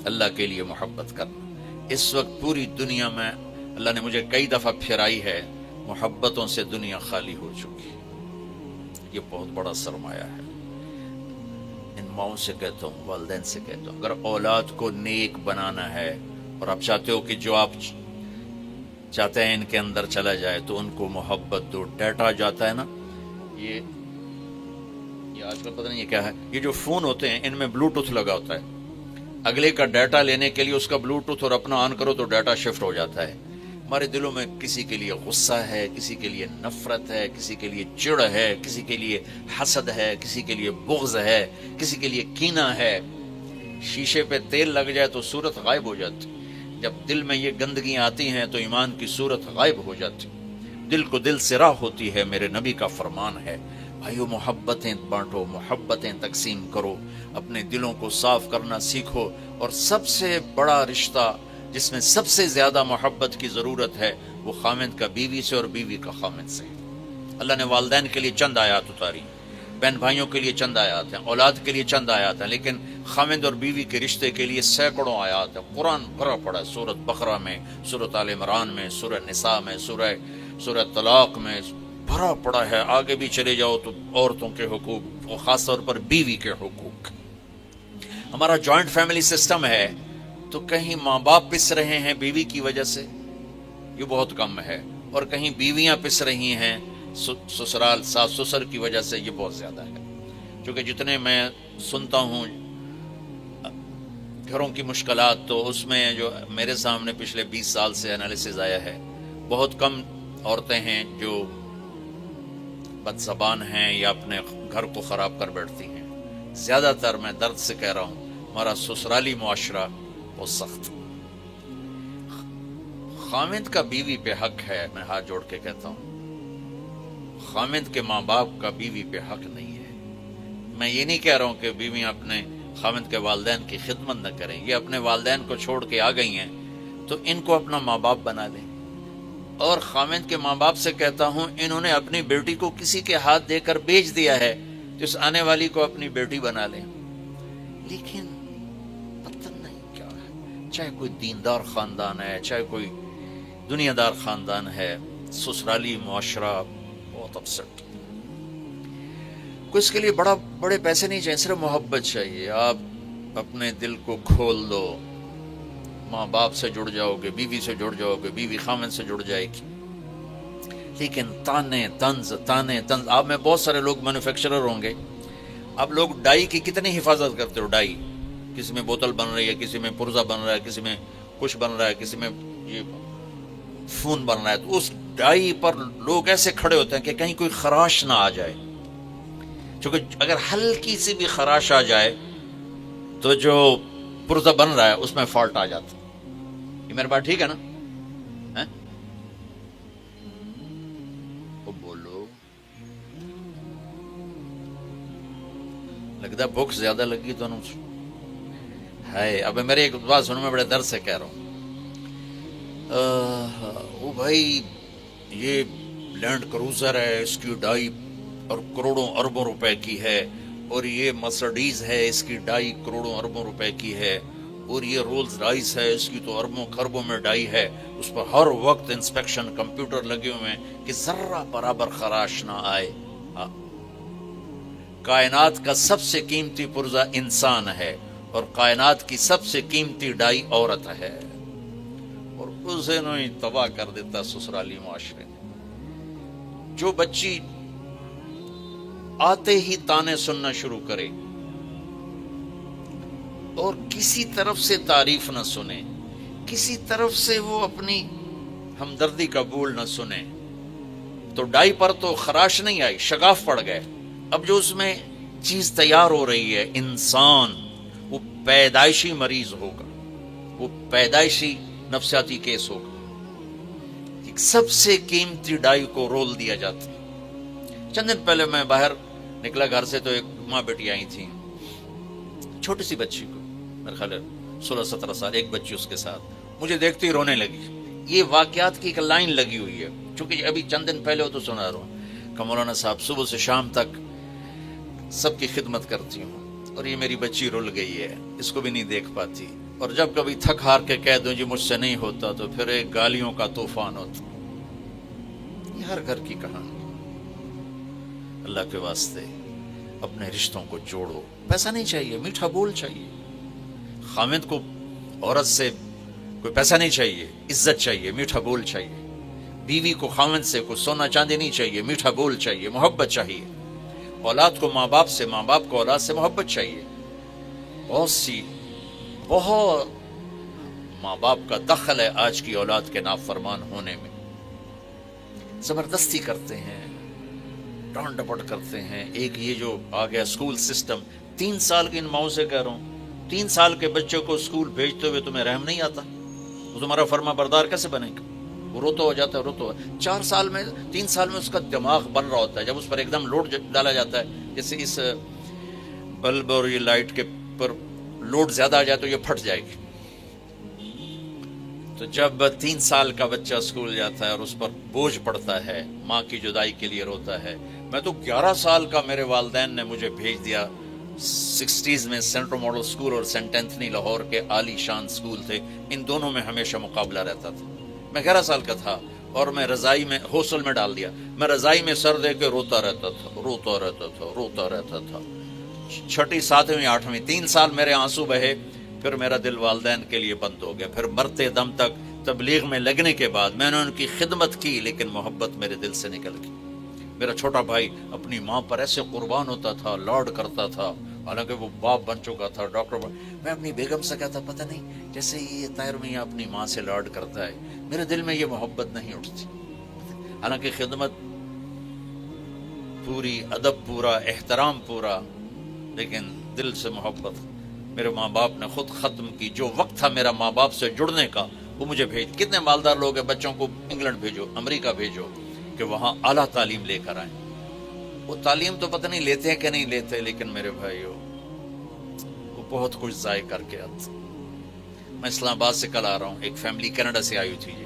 اللہ کے لیے محبت کرنا. اس وقت پوری دنیا میں اللہ نے مجھے کئی دفعہ پھرائی ہے، محبتوں سے دنیا خالی ہو چکی. یہ بہت بڑا سرمایہ ہے. ان ماؤں سے کہتا ہوں، والدین سے کہتا ہوں، اگر اولاد کو نیک بنانا ہے اور آپ چاہتے ہو کہ جو آپ چاہتے ہیں ان کے اندر چلا جائے تو ان کو محبت دو. ڈیٹا جاتا ہے نا، یہ آج کل پتہ نہیں یہ کیا ہے، یہ جو فون ہوتے ہیں ان میں بلوٹوتھ لگا ہوتا ہے. اگلے کا ڈیٹا لینے کے لیے اس کا بلوٹوتھ اور اپنا آن کرو تو ڈیٹا شفٹ ہو جاتا ہے. ہمارے دلوں میں کسی کے لیے غصہ ہے، کسی کے لیے نفرت ہے، کسی کے لیے چڑ ہے، کسی کے لیے حسد ہے، کسی کے لیے بغض ہے، کسی کے لیے کینہ ہے. شیشے پہ تیل لگ جائے تو صورت غائب ہو جاتی. جب دل میں یہ گندگیاں آتی ہیں تو ایمان کی صورت غائب ہو جاتی. دل کو دل سے راہ ہوتی ہے. میرے نبی کا فرمان ہے بھائیو محبتیں بانٹو، محبتیں تقسیم کرو، اپنے دلوں کو صاف کرنا سیکھو. اور سب سے بڑا رشتہ جس میں سب سے زیادہ محبت کی ضرورت ہے وہ خامند کا بیوی سے اور بیوی کا خامند سے. اللہ نے والدین کے لیے چند آیات اتاری، بہن بھائیوں کے لیے چند آیات ہیں، اولاد کے لیے چند آیات ہیں، لیکن خامند اور بیوی کے رشتے کے لیے سینکڑوں آیات ہیں. قرآن بھرا پڑا ہے، سورۃ بقرہ میں، سورۃ آل عمران میں، سورہ نساء میں، سورہ طلاق میں بھرا پڑا ہے. آگے بھی چلے جاؤ تو عورتوں کے حقوق اور خاص طور پر بیوی کے حقوق. ہمارا جوائنٹ فیملی سسٹم ہے تو کہیں ماں باپ پس رہے ہیں بیوی کی وجہ سے، یہ بہت کم ہے، اور کہیں بیویاں پس رہی ہیں سسرال ساس سسر کی وجہ سے، یہ بہت زیادہ ہے. کیونکہ جتنے میں سنتا ہوں گھروں کی مشکلات، تو اس میں جو میرے سامنے پچھلے 20 سال سے انالیسز آیا ہے، بہت کم عورتیں ہیں جو بد زبان ہیں یا اپنے گھر کو خراب کر بیٹھتی ہیں. زیادہ تر میں درد سے کہہ رہا ہوں ہمارا سسرالی معاشرہ بہت سخت. خاوند کا بیوی پہ حق ہے، میں ہاتھ جوڑ کے کہتا ہوں، خاوند کے ماں باپ کا بیوی پہ حق نہیں ہے. میں یہ نہیں کہہ رہا ہوں کہ بیویاں اپنے خاوند کے والدین کی خدمت نہ کریں. یہ اپنے والدین کو چھوڑ کے آ گئی ہیں تو ان کو اپنا ماں باپ بنا لیں. اور خاوند کے ماں باپ سے کہتا ہوں، انہوں نے اپنی بیٹی کو کسی کے ہاتھ دے کر بیچ دیا ہے تو اس آنے والی کو اپنی بیٹی بنا لیں. لیکن پتہ نہیں کیا ہے، چاہے کوئی دیندار خاندان ہے، چاہے کوئی دنیا دار خاندان ہے، سسرالی معاشرہ بہت اپسٹ. کوئی اس کے لیے بڑے پیسے نہیں چاہیے، صرف محبت چاہیے. آپ اپنے دل کو کھول دو، ماں باپ سے جڑ جاؤ گے، بیوی سے جڑ جاؤ گے، بیوی خاوند سے جڑ جائے گی. لیکن تانے طنز. آپ میں بہت سارے لوگ مینوفیکچرر ہوں گے، آپ لوگ ڈائی کی کتنی حفاظت کرتے ہو؟ ڈائی کسی میں بوتل بن رہی ہے، کسی میں پرزا بن رہا ہے، کسی میں کچھ بن رہا ہے، کسی میں یہ فون بن رہا ہے، تو اس ڈائی پر لوگ ایسے کھڑے ہوتے ہیں کہ کہیں کوئی خراش نہ آ جائے، چونکہ اگر ہلکی سی بھی خراش آ جائے تو جو پرزا بن رہا ہے اس میں فالٹ آ جاتا. یہ میرے بات ٹھیک ہے نا؟ وہ بولو، لگتا بھوک زیادہ لگی تو ہے. اب میرے ایک بات سنو، میں بڑے درد سے کہہ رہا ہوں. وہ بھائی یہ لینڈ کروزر ہے، اس کی ڈائی اور کروڑوں اربوں روپے کی ہے، اور یہ مرسڈیز ہے، اس کی ڈائی کروڑوں اربوں روپے کی ہے، اور یہ رولز رائس ہے، اس کی تو اربوں خربوں میں ڈائی ہے. اس پر ہر وقت انسپیکشن کمپیوٹر لگے ہوئے ہیں کہ ذرہ برابر خراش نہ آئے. کائنات کا سب سے قیمتی پرزہ انسان ہے، اور کائنات کی سب سے قیمتی ڈائی عورت ہے، اور اسے انہوں نے تباہ کر دیتا سسرالی معاشرے نے. جو بچی آتے ہی تانے سننا شروع کرے اور کسی طرف سے تعریف نہ سنے، کسی طرف سے وہ اپنی ہمدردی کا بول نہ سنے، تو ڈائی پر تو خراش نہیں آئی، شگاف پڑ گئے. اب جو اس میں چیز تیار ہو رہی ہے، انسان، وہ پیدائشی مریض ہوگا، وہ پیدائشی نفسیاتی کیس ہوگا. ایک سب سے قیمتی ڈائی کو رول دیا جاتا. چند دن پہلے میں باہر نکلا گھر سے، تو ایک ماں بیٹی آئی تھی، چھوٹی سی بچی کو، میرے خیال 16-17 سال، ایک بچی اس کے ساتھ. مجھے دیکھتے ہی رونے لگی. یہ واقعات کی ایک لائن لگی ہوئی ہے، چونکہ ابھی چند دن پہلے ہو تو سنا رہا ہوں کہ مولانا صاحب صبح سے شام تک سب کی خدمت کرتی ہوں، اور یہ میری بچی رول گئی ہے، اس کو بھی نہیں دیکھ پاتی، اور جب کبھی تھک ہار کے کہہ دوں جی مجھ سے نہیں ہوتا، تو پھر ایک گالیوں کا طوفان ہوتا. یہ ہر گھر کی کہانی. اللہ کے واسطے اپنے رشتوں کو جوڑو. پیسہ نہیں چاہیے، میٹھا بول چاہیے. خاوند کو عورت سے کوئی پیسہ نہیں چاہیے، عزت چاہیے، میٹھا بول چاہیے. بیوی کو خاوند سے کوئی سونا چاندی نہیں چاہیے، میٹھا بول چاہیے، محبت چاہیے. اولاد کو ماں باپ سے، ماں باپ کو اولاد سے محبت چاہیے. بہت ماں باپ کا دخل ہے آج کی اولاد کے نافرمان ہونے میں. زبردستی کرتے ہیں، ڈانٹ ڈپٹ کرتے ہیں. ایک یہ جو آ گیا اسکول سسٹم، 3 سال کی ان ماؤں سے کہہ رہا ہوں، 3 سال کے بچے کو اسکول بھیجتے ہوئے تمہیں رحم نہیں آتا؟ وہ تمہارا فرما بردار کیسے بنے گا؟ وہ روتا ہو جاتا ہے، روتا ہو. 3 سال میں اس کا دماغ بن رہا ہوتا ہے. جب اس پر ایک دم لوڈ ڈالا جاتا ہے، جیسے اس بلب اور یہ لائٹ کے پر لوڈ زیادہ آ جائے تو یہ پھٹ جائے گی. تو جب 3 سال کا بچہ اسکول جاتا ہے اور اس پر بوجھ پڑتا ہے، ماں کی جدائی کے لیے روتا ہے. میں تو 11 سال کا میرے والدین نے مجھے بھیج دیا 60s میں سینٹرل ماڈل اسکول اور سینٹ اینتھنی لاہور کے عالی شان اسکول تھے. ان دونوں میں ہمیشہ مقابلہ رہتا تھا. میں 11 سال کا تھا اور میں رضائی میں ہاسٹل میں ڈال دیا. میں رضائی میں سر دے کے روتا رہتا تھا. 6ٹھی 7ویں 8ویں 3 سال میرے آنسو بہے. پھر میرا دل والدین کے لیے بند ہو گیا. پھر مرتے دم تک تبلیغ میں لگنے کے بعد میں نے ان کی خدمت کی، لیکن محبت میرے دل سے نکل گئی. میرا چھوٹا بھائی اپنی ماں پر ایسے قربان ہوتا تھا، لاڈ کرتا تھا، حالانکہ وہ باپ بن چکا تھا، ڈاکٹر میں اپنی بیگم سے کہتا، پتہ نہیں جیسے یہ طاہر میاں اپنی ماں سے لاڈ کرتا ہے، میرے دل میں یہ محبت نہیں اٹھتی. حالانکہ خدمت پوری ادب پورا، احترام پورا، لیکن دل سے محبت. میرے ماں باپ نے خود ختم کی. جو وقت تھا میرا ماں باپ سے جڑنے کا وہ مجھے بھیج. کتنے مالدار لوگ ہیں بچوں کو انگلینڈ بھیجو، امریکہ بھیجو کہ وہاں اعلیٰ تعلیم لے کر آئیں. وہ تعلیم تو پتہ نہیں لیتے ہیں کہ نہیں لیتے، لیکن میرے بھائیو وہ بہت کچھ ضائع کر کے آتے. میں اسلام آباد سے کل آ رہا ہوں. ایک فیملی کینیڈا سے آئی تھی جی.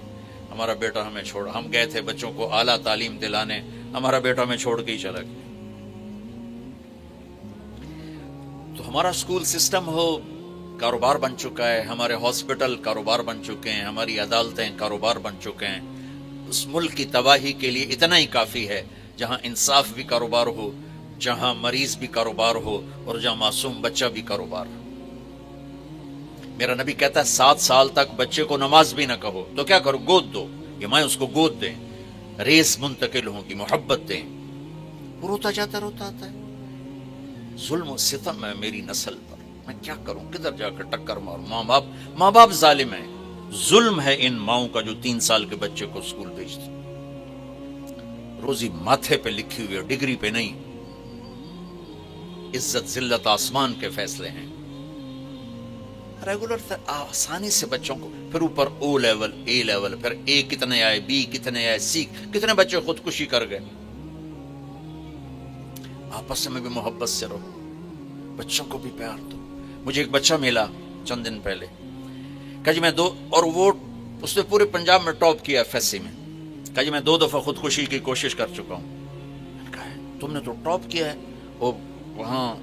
ہمارا بیٹا ہمیں چھوڑ، ہم گئے تھے بچوں کو اعلیٰ تعلیم دلانے، ہمارا بیٹا ہمیں چھوڑ کے ہی چلا گیا. تو ہمارا اسکول سسٹم ہو کاروبار بن چکا ہے، ہمارے ہاسپٹل کاروبار بن چکے ہیں، ہماری عدالتیں کاروبار بن چکے ہیں. اس ملک کی تباہی کے لیے اتنا ہی کافی ہے جہاں انصاف بھی کاروبار ہو، جہاں مریض بھی کاروبار ہو، اور جہاں معصوم بچہ بھی کاروبار ہو. میرا نبی کہتا ہے 7 سال تک بچے کو نماز بھی نہ کہو تو کیا کرو؟ گود دو. یہ مائیں اس کو گود دیں، ریس منتقل ہوگی، محبت دیں. وہ روتا جاتا روتا آتا ہے. ظلم و ستم ہے میری نسل پر، میں کیا کروں، کدھر جا کر ٹکر ماروں. ماں باپ ظالم ہیں. ظلم ہے ان ماؤں کا جو 3 سال کے بچے کو اسکول بھیجتے. روزی ماتھے پہ لکھی ہوئی ہے، ڈگری پہ نہیں. عزت ذلت آسمان کے فیصلے ہیں. ریگولر آسانی سے بچوں کو، پھر اوپر او لیول، اے لیول، پھر اے کتنے آئے، بی کتنے آئے، سی کتنے بچے خودکشی کر گئے. آپس میں بھی محبت سے رہو، بچوں کو بھی پیار دو. مجھے ایک بچہ ملا چند دن پہلے، کہا جی میں اور وہ اس نے پورے پنجاب میں ٹاپ کیا ایف ایس سی میں. کہا جی میں 2 دفعہ خودکشی کی کوشش کر چکا ہوں. میں نے کہا تم نے تو ٹاپ کیا ہے، وہ وہاں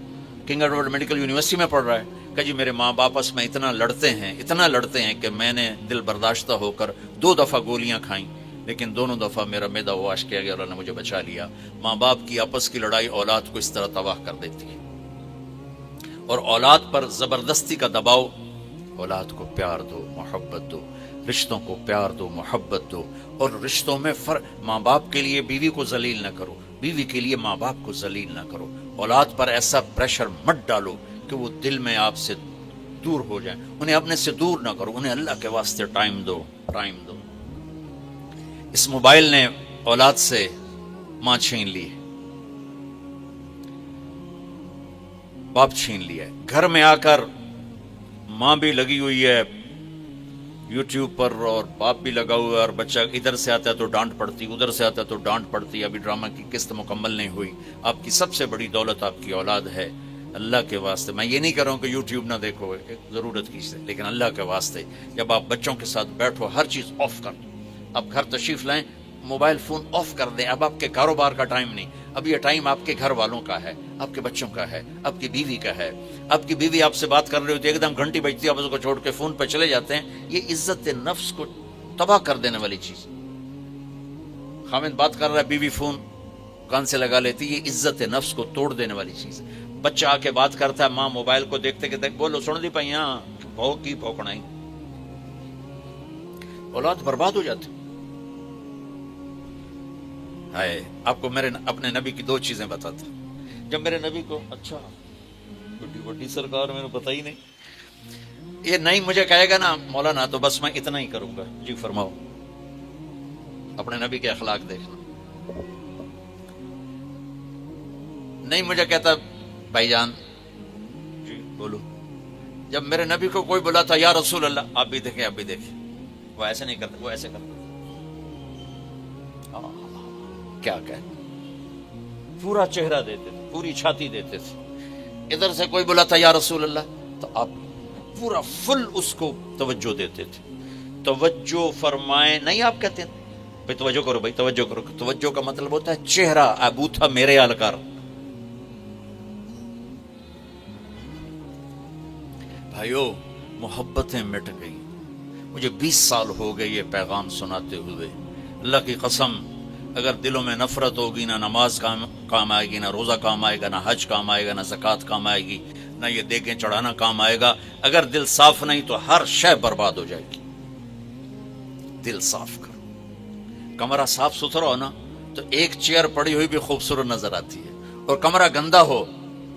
کنگ ایڈورڈ میڈیکل یونیورسٹی میں پڑھ رہا ہے. کہا جی میرے ماں باپ میں اتنا لڑتے ہیں کہ میں نے دل برداشتہ ہو کر 2 دفعہ گولیاں کھائیں، لیکن دونوں دفعہ میرا معدہ واش کیا گیا اور اللہ نے مجھے بچا لیا. ماں باپ کی آپس کی لڑائی اولاد کو اس طرح تباہ کر دیتی ہے. اور اولاد پر زبردستی کا دباؤ. اولاد کو پیار دو، محبت دو، رشتوں کو پیار دو، محبت دو. اور رشتوں میں فرق، ماں باپ کے لیے بیوی کو ذلیل نہ کرو، بیوی کے لیے ماں باپ کو ذلیل نہ کرو. اولاد پر ایسا پریشر مت ڈالو کہ وہ دل میں آپ سے دور ہو جائیں. انہیں اپنے سے دور نہ کرو، انہیں اللہ کے واسطے ٹائم دو. اس موبائل نے اولاد سے ماں چھین لی ہے، باپ چھین لیا ہے. گھر میں آ کر ماں بھی لگی ہوئی ہے یوٹیوب پر اور باپ بھی لگا ہوا ہے، اور بچہ ادھر سے آتا ہے تو ڈانٹ پڑتی، ادھر سے آتا ہے تو ڈانٹ پڑتی. ابھی ڈرامہ کی قسط مکمل نہیں ہوئی. آپ کی سب سے بڑی دولت آپ کی اولاد ہے. اللہ کے واسطے میں یہ نہیں کر رہا ہوں کہ یوٹیوب نہ دیکھو، ایک ضرورت کی سے، لیکن اللہ کے واسطے جب آپ بچوں کے ساتھ بیٹھو ہر چیز آف کر دو. اب گھر تشریف لائیں، موبائل فون آف کر دیں. اب آپ کے کاروبار کا ٹائم نہیں، اب یہ ٹائم آپ کے گھر والوں کا ہے، آپ کے بچوں کا ہے، آپ کی بیوی کا ہے. آپ کی بیوی آپ سے بات کر رہی ہوتی ہے، ایک دم گھنٹی بجتی ہے، آپ اس کو چھوڑ کے فون پہ چلے جاتے ہیں. یہ عزت نفس کو تباہ کر دینے والی چیز. خامد بات کر رہا ہے، بیوی فون کان سے لگا لیتی، یہ عزت نفس کو توڑ دینے والی چیز ہے. بچہ آ کے بات کرتا ہے، ماں موبائل کو دیکھتے کہ بولو سن دی پائیاں کی بھوکنا ہی. اولاد برباد ہو جاتی. آپ کو میرے اپنے نبی کی 2 چیزیں بتاتا. جب میرے نبی کو اچھا بڑی سرکار میں نے پتہ ہی نہیں، یہ نہیں مجھے کہے گا نا مولانا تو بس میں اتنا ہی کروں گا. جی فرماؤ. اپنے نبی کے اخلاق دیکھنا. نہیں مجھے کہتا بھائی جان جی بولو. جب میرے نبی کو کوئی بلا تھا یا رسول اللہ، آپ بھی دیکھیں وہ ایسے نہیں کرتے، وہ ایسے کرتے. کیا کہ پورا چہرہ دیتے تھے، پوری چھاتی دیتے تھے. ادھر سے کوئی بلا تھا یا رسول اللہ تو آپ پورا فل اس کو توجہ دیتے تھے. توجہ فرمائیں نہیں، آپ کہتے ہیں بھائی توجہ کرو، بھائی توجہ کرو. توجہ کا مطلب ہوتا ہے چہرہ. ابو تھا میرے آلکار. بھائیو محبتیں مٹ گئی. مجھے 20 سال ہو گئے یہ پیغام سناتے ہوئے. اللہ کی قسم اگر دلوں میں نفرت ہوگی، نہ نماز کام آئے گی، نہ روزہ کام آئے گا، نہ حج کام آئے گا، نہ زکوٰۃ کام آئے گی، نہ یہ دیگیں چڑھانا کام آئے گا. اگر دل صاف نہیں تو ہر شے برباد ہو جائے گی. دل صاف کرو. کمرہ صاف ستھرا ہو نا تو ایک چیئر پڑی ہوئی بھی خوبصورت نظر آتی ہے، اور کمرہ گندا ہو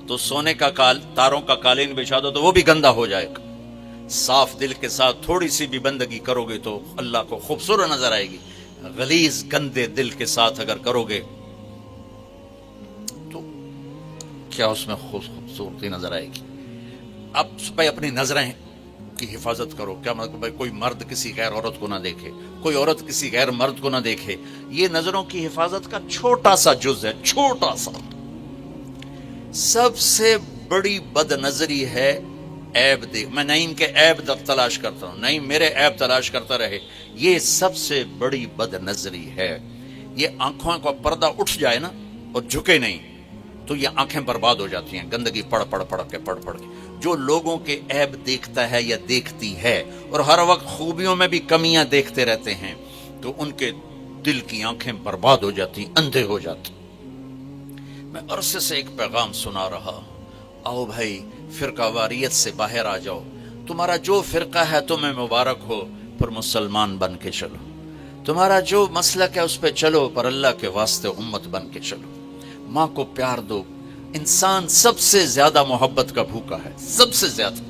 تو سونے کا تاروں کا قالین بچھا دو تو وہ بھی گندا ہو جائے گا. صاف دل کے ساتھ تھوڑی سی بھی بندگی کرو گے تو اللہ کو خوبصورت نظر آئے گی. غلیظ گندے دل کے ساتھ اگر کرو گے کیا اس میں خوبصورتی نظر آئے گی. اب بھائی اپنی نظریں کی حفاظت کرو. کیا مطلب بھائی کوئی مرد کسی غیر عورت کو نہ دیکھے, کوئی عورت کسی غیر مرد کو نہ دیکھے. یہ نظروں کی حفاظت کا چھوٹا سا جز ہے, چھوٹا سا. سب سے بڑی بد نظری ہے عیب دیکھ. میں نعیم کے عیب تلاش کرتا ہوں, نعیم میرے عیب تلاش کرتا رہے. یہ سب سے بڑی بد نظری ہے. یہ آنکھوں کا پردہ اٹھ جائے نا اور جھکے نہیں تو یہ آنکھیں برباد ہو جاتی ہیں, گندگی پڑھ کے. جو لوگوں کے عیب دیکھتا ہے یا دیکھتی ہے اور ہر وقت خوبیوں میں بھی کمیاں دیکھتے رہتے ہیں تو ان کے دل کی آنکھیں برباد ہو جاتی, اندھے ہو جاتے. میں عرصے سے ایک پیغام سنا رہا, آؤ بھائی فرقہ واریت سے باہر آ جاؤ. تمہارا جو فرقہ ہے تمہیں مبارک ہو, پر مسلمان بن کے چلو. تمہارا جو مسلک ہے اس پہ چلو, پر اللہ کے واسطے امت بن کے چلو. ماں کو پیار دو. انسان سب سے زیادہ محبت کا بھوکا ہے, سب سے زیادہ.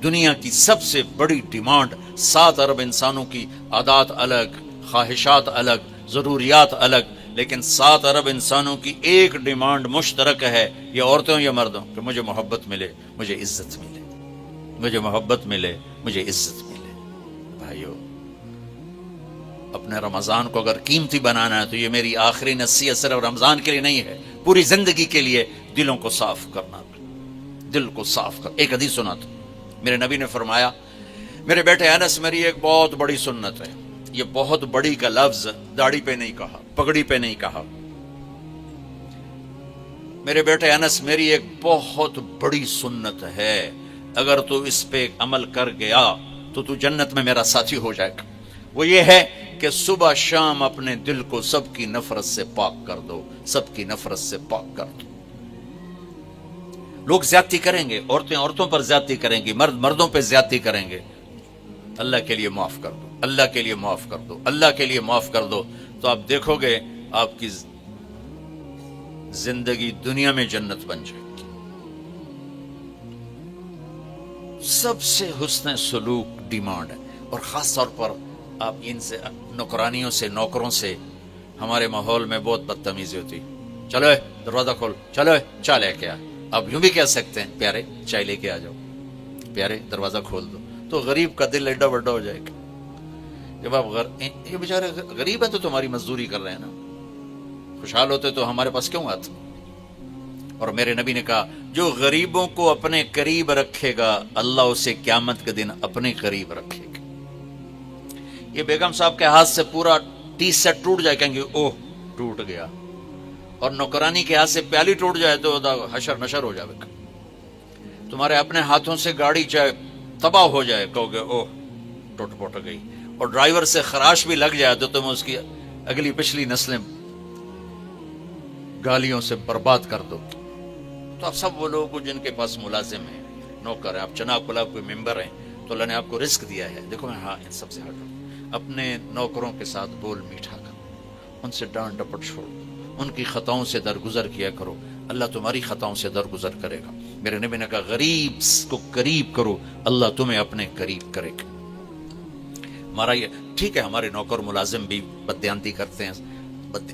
دنیا کی سب سے بڑی ڈیمانڈ 7 ارب انسانوں کی عادات الگ, خواہشات الگ, ضروریات الگ, لیکن 7 ارب انسانوں کی ایک ڈیمانڈ مشترک ہے, یہ عورتوں یا مردوں, کہ مجھے محبت ملے, مجھے عزت ملے. مجھے محبت ملے, مجھے عزت ملے. بھائیو, اپنے رمضان کو اگر قیمتی بنانا ہے تو یہ میری آخری نصیحت صرف رمضان کے لیے نہیں ہے, پوری زندگی کے لیے دلوں کو صاف کرنا, دل کو صاف کر. ایک حدیث سنا تھا, میرے نبی نے فرمایا, میرے بیٹے انس, میری ایک بہت بڑی سنت ہے. یہ بہت بڑی کا لفظ داڑھی پہ نہیں کہا, پگڑی پہ نہیں کہا. میرے بیٹے انس, میری ایک بہت بڑی سنت ہے, اگر تو اس پہ عمل کر گیا تو جنت میں میرا ساتھی ہو جائے گا. وہ یہ ہے کہ صبح شام اپنے دل کو سب کی نفرت سے پاک کر دو, سب کی نفرت سے پاک کر دو. لوگ زیادتی کریں گے, عورتیں عورتوں پر زیادتی کریں گی, مرد مردوں پہ زیادتی کریں گے. اللہ کے لیے معاف کر دو, اللہ کے لیے معاف کر دو, اللہ کے لیے معاف کر دو, تو آپ دیکھو گے آپ کی زندگی دنیا میں جنت بن جائے گی. سب سے حسن سلوک ڈیمانڈ ہے, اور خاص طور پر آپ ان سے نوکرانیوں سے, نوکروں سے ہمارے ماحول میں بہت بدتمیزی ہوتی. چلو دروازہ کھول, چلو چائے لے کے آ. آپ یوں بھی کہہ سکتے ہیں, پیارے چائے لے کے آ جاؤ, پیارے دروازہ کھول دو, تو غریب کا دل ایڈا بڑا ہو جائے گا. جب آپ یہ بیچارے غریب ہے تو تمہاری مزدوری کر رہے ہیں نا, خوشحال ہوتے تو ہمارے پاس کیوں آتے. اور میرے نبی نے کہا, جو غریبوں کو اپنے قریب رکھے گا اللہ اسے قیامت کے دن اپنے قریب رکھے گا. یہ بیگم صاحب کے ہاتھ سے پورا ٹی سیٹ ٹوٹ جائے, کہیں گے اوہ ٹوٹ گیا, اور نوکرانی کے ہاتھ سے پیالی ٹوٹ جائے تو حشر نشر ہو جائے گا. تمہارے اپنے ہاتھوں سے گاڑی چاہے تباہ ہو جائے, کہو گے اوہ ٹوٹ پوٹ گئی, اور ڈرائیور سے خراش بھی لگ جائے تو تم اس کی اگلی پچھلی نسلیں گالیوں سے برباد کر دو. تو آپ سب وہ لوگ جن کے پاس ملازم ہیں, نوکر ہیں, آپ چناب کلاب کوئی ممبر ہیں, تو اللہ نے آپ کو رزق دیا ہے. دیکھو میں ہاں ان سب سے ہٹو, اپنے نوکروں کے ساتھ بول میٹھا کرو, ان سے ڈانٹ ڈپٹ چھوڑو, ان کی خطاؤں سے درگزر کیا کرو, اللہ تمہاری خطاؤں سے درگزر کرے گا. میرے نبی نے کہا, غریب کو قریب کرو, اللہ تمہیں اپنے قریب کرے گا. ہمارا یہ ٹھیک ہے, ہمارے نوکر ملازم بھی بددیانتی کرتے ہیں.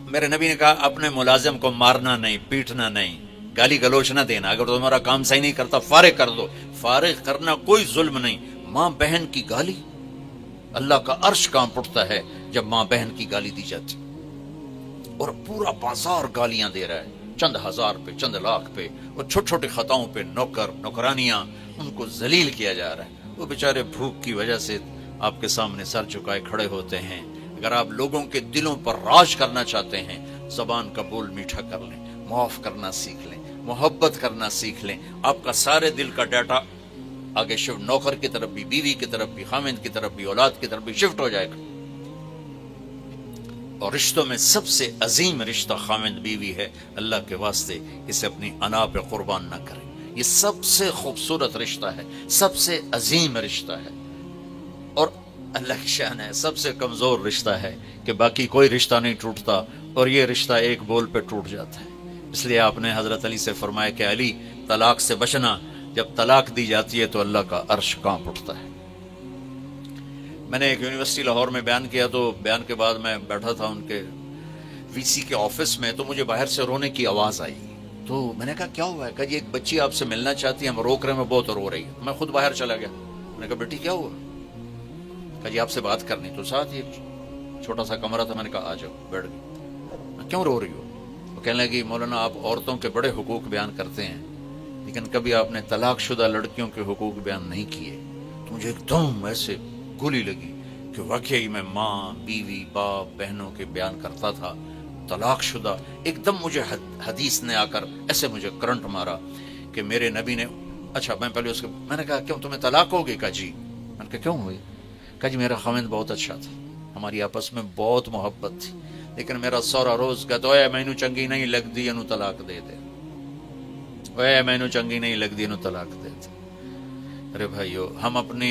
میرے نبی نے کہا, اپنے ملازم کو مارنا نہیں, پیٹنا نہیں, گالی گلوچ نہ دینا. اگر تمہارا کام صحیح نہیں کرتا فارغ کر دو. فارغ کرنا کوئی ظلم نہیں. ماں بہن کی گالی, اللہ کا عرش کانپ اٹھتا ہے جب ماں بہن کی گالی دی جاتی, اور پورا بازار گالیاں دے رہا ہے, چند ہزار پہ, چند لاکھ پہ, اور چھوٹی چھوٹی خطاؤں پہ نوکر نوکرانیاں, ان کو ذلیل کیا جا رہا ہے. وہ بیچارے بھوک کی وجہ سے آپ کے سامنے سر جھکائے کھڑے ہوتے ہیں. اگر آپ لوگوں کے دلوں پر راج کرنا چاہتے ہیں, زبان کا بول میٹھا کر لیں, معاف کرنا سیکھ لیں, محبت کرنا سیکھ لیں. آپ کا سارے دل کا ڈیٹا آگے شفٹ, نوکر کی طرف بھی, بیوی کی طرف بھی, خامند کی طرف بھی, اولاد کی طرف بھی شفٹ ہو جائے گا. اور رشتوں میں سب سے عظیم رشتہ خامند بیوی ہے. اللہ کے واسطے اسے اپنی انا پہ قربان نہ کریں. یہ سب سے خوبصورت رشتہ ہے, سب سے عظیم رشتہ ہے, اور اللہ کی شان ہے سب سے کمزور رشتہ ہے کہ باقی کوئی رشتہ نہیں ٹوٹتا, اور یہ رشتہ ایک بول پہ ٹوٹ جاتا ہے. اس لیے آپ نے حضرت علی سے فرمایا کہ علی, طلاق سے بچنا, جب طلاق دی جاتی ہے تو اللہ کا عرش کانپ اٹھتا ہے. میں نے ایک یونیورسٹی لاہور میں بیان کیا, تو بیان کے بعد میں بیٹھا تھا ان کے وی سی کے آفس میں, تو مجھے باہر سے رونے کی آواز آئی. تو میں نے کہا کیا ہوا ہے؟ کہا جی ایک بچی آپ سے ملنا چاہتی ہے، ہم روک رہے ہیں، میں بہت رو رہی ہے. میں خود باہر چلا گیا. میں نے کہا بیٹی کیا ہوا؟ کہا جی آپ سے بات کرنی. تو ساتھ ہی چھوٹا سا کمرہ تھا. میں نے کہا آ جاؤ. بیٹھ گئی. کیوں رو رہی ہو؟ وہ کہنے لگی مولانا آپ عورتوں کے بڑے حقوق بیان کرتے ہیں لیکن کبھی آپ نے طلاق شدہ لڑکیوں کے حقوق بیان نہیں کیے. تو مجھے ایک دم ایسے گولی لگی کہ واقعی میں ماں بیوی باپ بہنوں کے بیان کرتا تھا، طلاق شدہ. ایک دم مجھے حدیث نے آ کر ایسے مجھے کرنٹ مارا کہ میرے نبی نے. اچھا میں پہلے اس کے میں نے کہا کیوں تمہیں طلاق ہوگی؟ کہا جی. میں نے کہا کیوں ہوئی؟ کہا جی میرا خاوند بہت اچھا تھا، ہماری آپس میں بہت محبت تھی، لیکن میرا سورا روز کہتا ہے مینو چنگی نہیں لگتی اینو طلاق دے دے، اے مینو چنگی نہیں لگتی اینو طلاق دے دے. ارے بھائیو ہم اپنے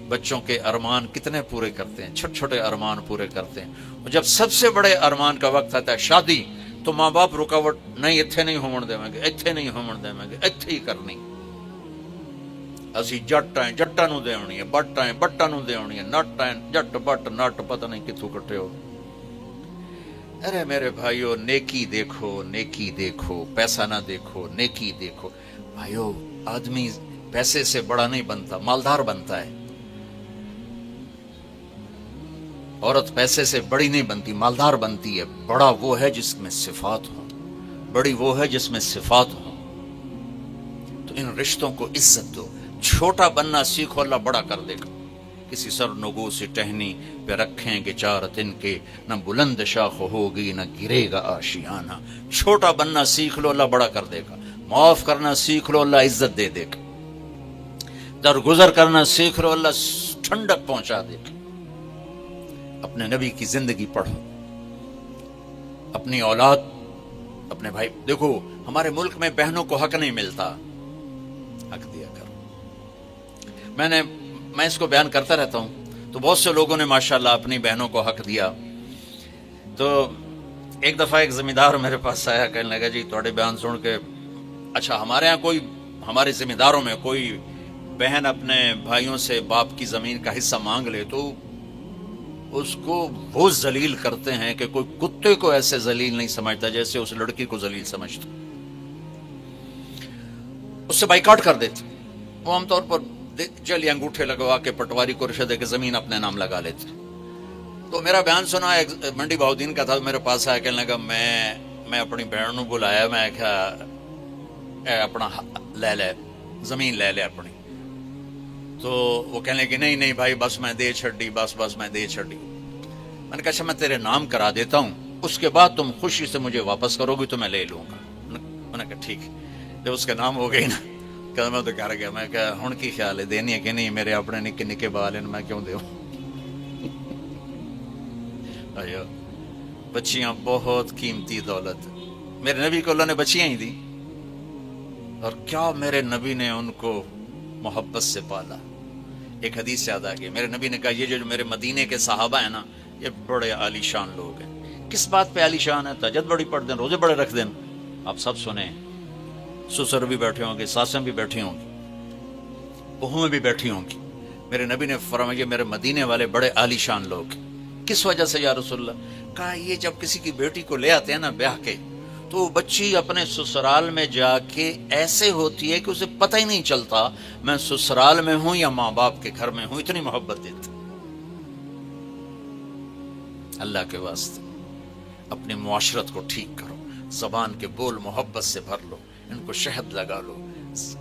بچوں کے ارمان کتنے پورے کرتے ہیں، چھوٹے چھوٹے ارمان پورے کرتے ہیں، اور جب سب سے بڑے ارمان کا وقت آتا ہے شادی تو ماں باپ رکاوٹ نہیں، اتنے نہیں ہومن دیں گے، اتنے نہیں ہومن دیں گے، اتنے ہی کرنی. اسی جٹ ہیں جٹاں نو دیونی ہے، بٹ ہیں بٹاں نو دیونی ہے، نٹ ہیں جٹ بٹ نٹ پتہ نہیں کتوں کٹے ہو. ارے میرے بھائیو نیکی دیکھو، نیکی دیکھو، پیسہ نہ دیکھو، نیکی دیکھو. بھائیو آدمی پیسے سے بڑا نہیں بنتا، مالدار بنتا ہے. عورت پیسے سے بڑی نہیں بنتی، مالدار بنتی ہے. بڑا وہ ہے جس میں صفات ہوں، بڑی وہ ہے جس میں صفات ہوں. تو ان رشتوں کو عزت دو. چھوٹا بننا سیکھو، اللہ بڑا کر دے گا. کسی سر نگو سے ٹہنی پہ رکھیں گے چار دن کے، نہ بلند شاخ ہوگی نہ گرے گا آشیانہ. چھوٹا بننا سیکھ لو، اللہ بڑا کر دے گا. معاف کرنا سیکھ لو، اللہ عزت دے دے گا. درگزر کرنا سیکھ لو، اللہ ٹھنڈک پہنچا دے گا. اپنے نبی کی زندگی پڑھو، اپنی اولاد، اپنے بھائی. دیکھو ہمارے ملک میں بہنوں کو حق نہیں ملتا، حق دیا کرو. میں اس کو بیان کرتا رہتا ہوں تو بہت سے لوگوں نے ماشاءاللہ اپنی بہنوں کو حق دیا. تو ایک دفعہ ایک زمیندار میرے پاس آیا، کہنے لگا جی تھوڑے بیان سن کے اچھا ہمارے ہاں کوئی، ہمارے زمینداروں میں کوئی بہن اپنے بھائیوں سے باپ کی زمین کا حصہ مانگ لے تو اس کو وہ ذلیل کرتے ہیں کہ کوئی کتے کو ایسے ذلیل نہیں سمجھتا جیسے اس لڑکی کو ذلیل سمجھتا. اس سے بائیکاٹ کر دیتے. وہ عام طور پر جلی انگوٹھے لگوا کے پٹواری کو رشوت دے کے زمین اپنے نام لگا لیتے. تو میرا بیان سنا، ایک منڈی بہاؤدین کا تھا، میرے پاس آیا، کہنے لگا میں اپنی بہن کو بلایا، میں کہا اپنا لے زمین لے اپنی. تو وہ کہنے لگے نہیں بھائی بس میں دے چھڑی، بس میں دے چھڑی. میں نے کہا اچھا میں تیرے نام کرا دیتا ہوں، اس کے بعد تم خوشی سے مجھے واپس کرو گی تو میں لے لوں گا. میں نے کہا ٹھیک ہے. جب اس کا نام ہو گئی نا، کہ میں تو کر گیا. میں کہا ہن کی خیال ہے، دینی ہے کہ نہیں؟ میرے اپنے نکے نکے بال ہیں، میں کیوں دیوں؟ بچیاں بہت قیمتی دولت. میرے نبی کو اللہ نے بچیاں ہی دی، اور کیا میرے نبی نے ان کو محبت سے پالا. ایک حدیث یاد آ گئی، میرے نبی نے کہا یہ جو میرے مدینے کے صحابہ ہیں نا، یہ بڑے عالی شان لوگ ہیں. کس بات پہ عالی شان ہے؟ تہجد بڑی پڑھ دیں، روزے بڑے رکھ دیں. آپ سب سنیں، سسر بھی بیٹھے ہوں گے، ساسیں بھی بیٹھی ہوں گی، بہویں بھی بیٹھی ہوں گی. میرے نبی نے فرمایا میرے مدینے والے بڑے عالی شان لوگ. کس وجہ سے یا رسول اللہ؟ کہا یہ جب کسی کی بیٹی کو لے آتے ہیں نا بیاہ کے، تو بچی اپنے سسرال میں جا کے ایسے ہوتی ہے کہ اسے پتہ ہی نہیں چلتا میں سسرال میں ہوں یا ماں باپ کے گھر میں ہوں، اتنی محبت دیتے. اللہ کے واسطے اپنی معاشرت کو ٹھیک کرو، زبان کے بول محبت سے بھر لو، ان کو شہد لگا لو،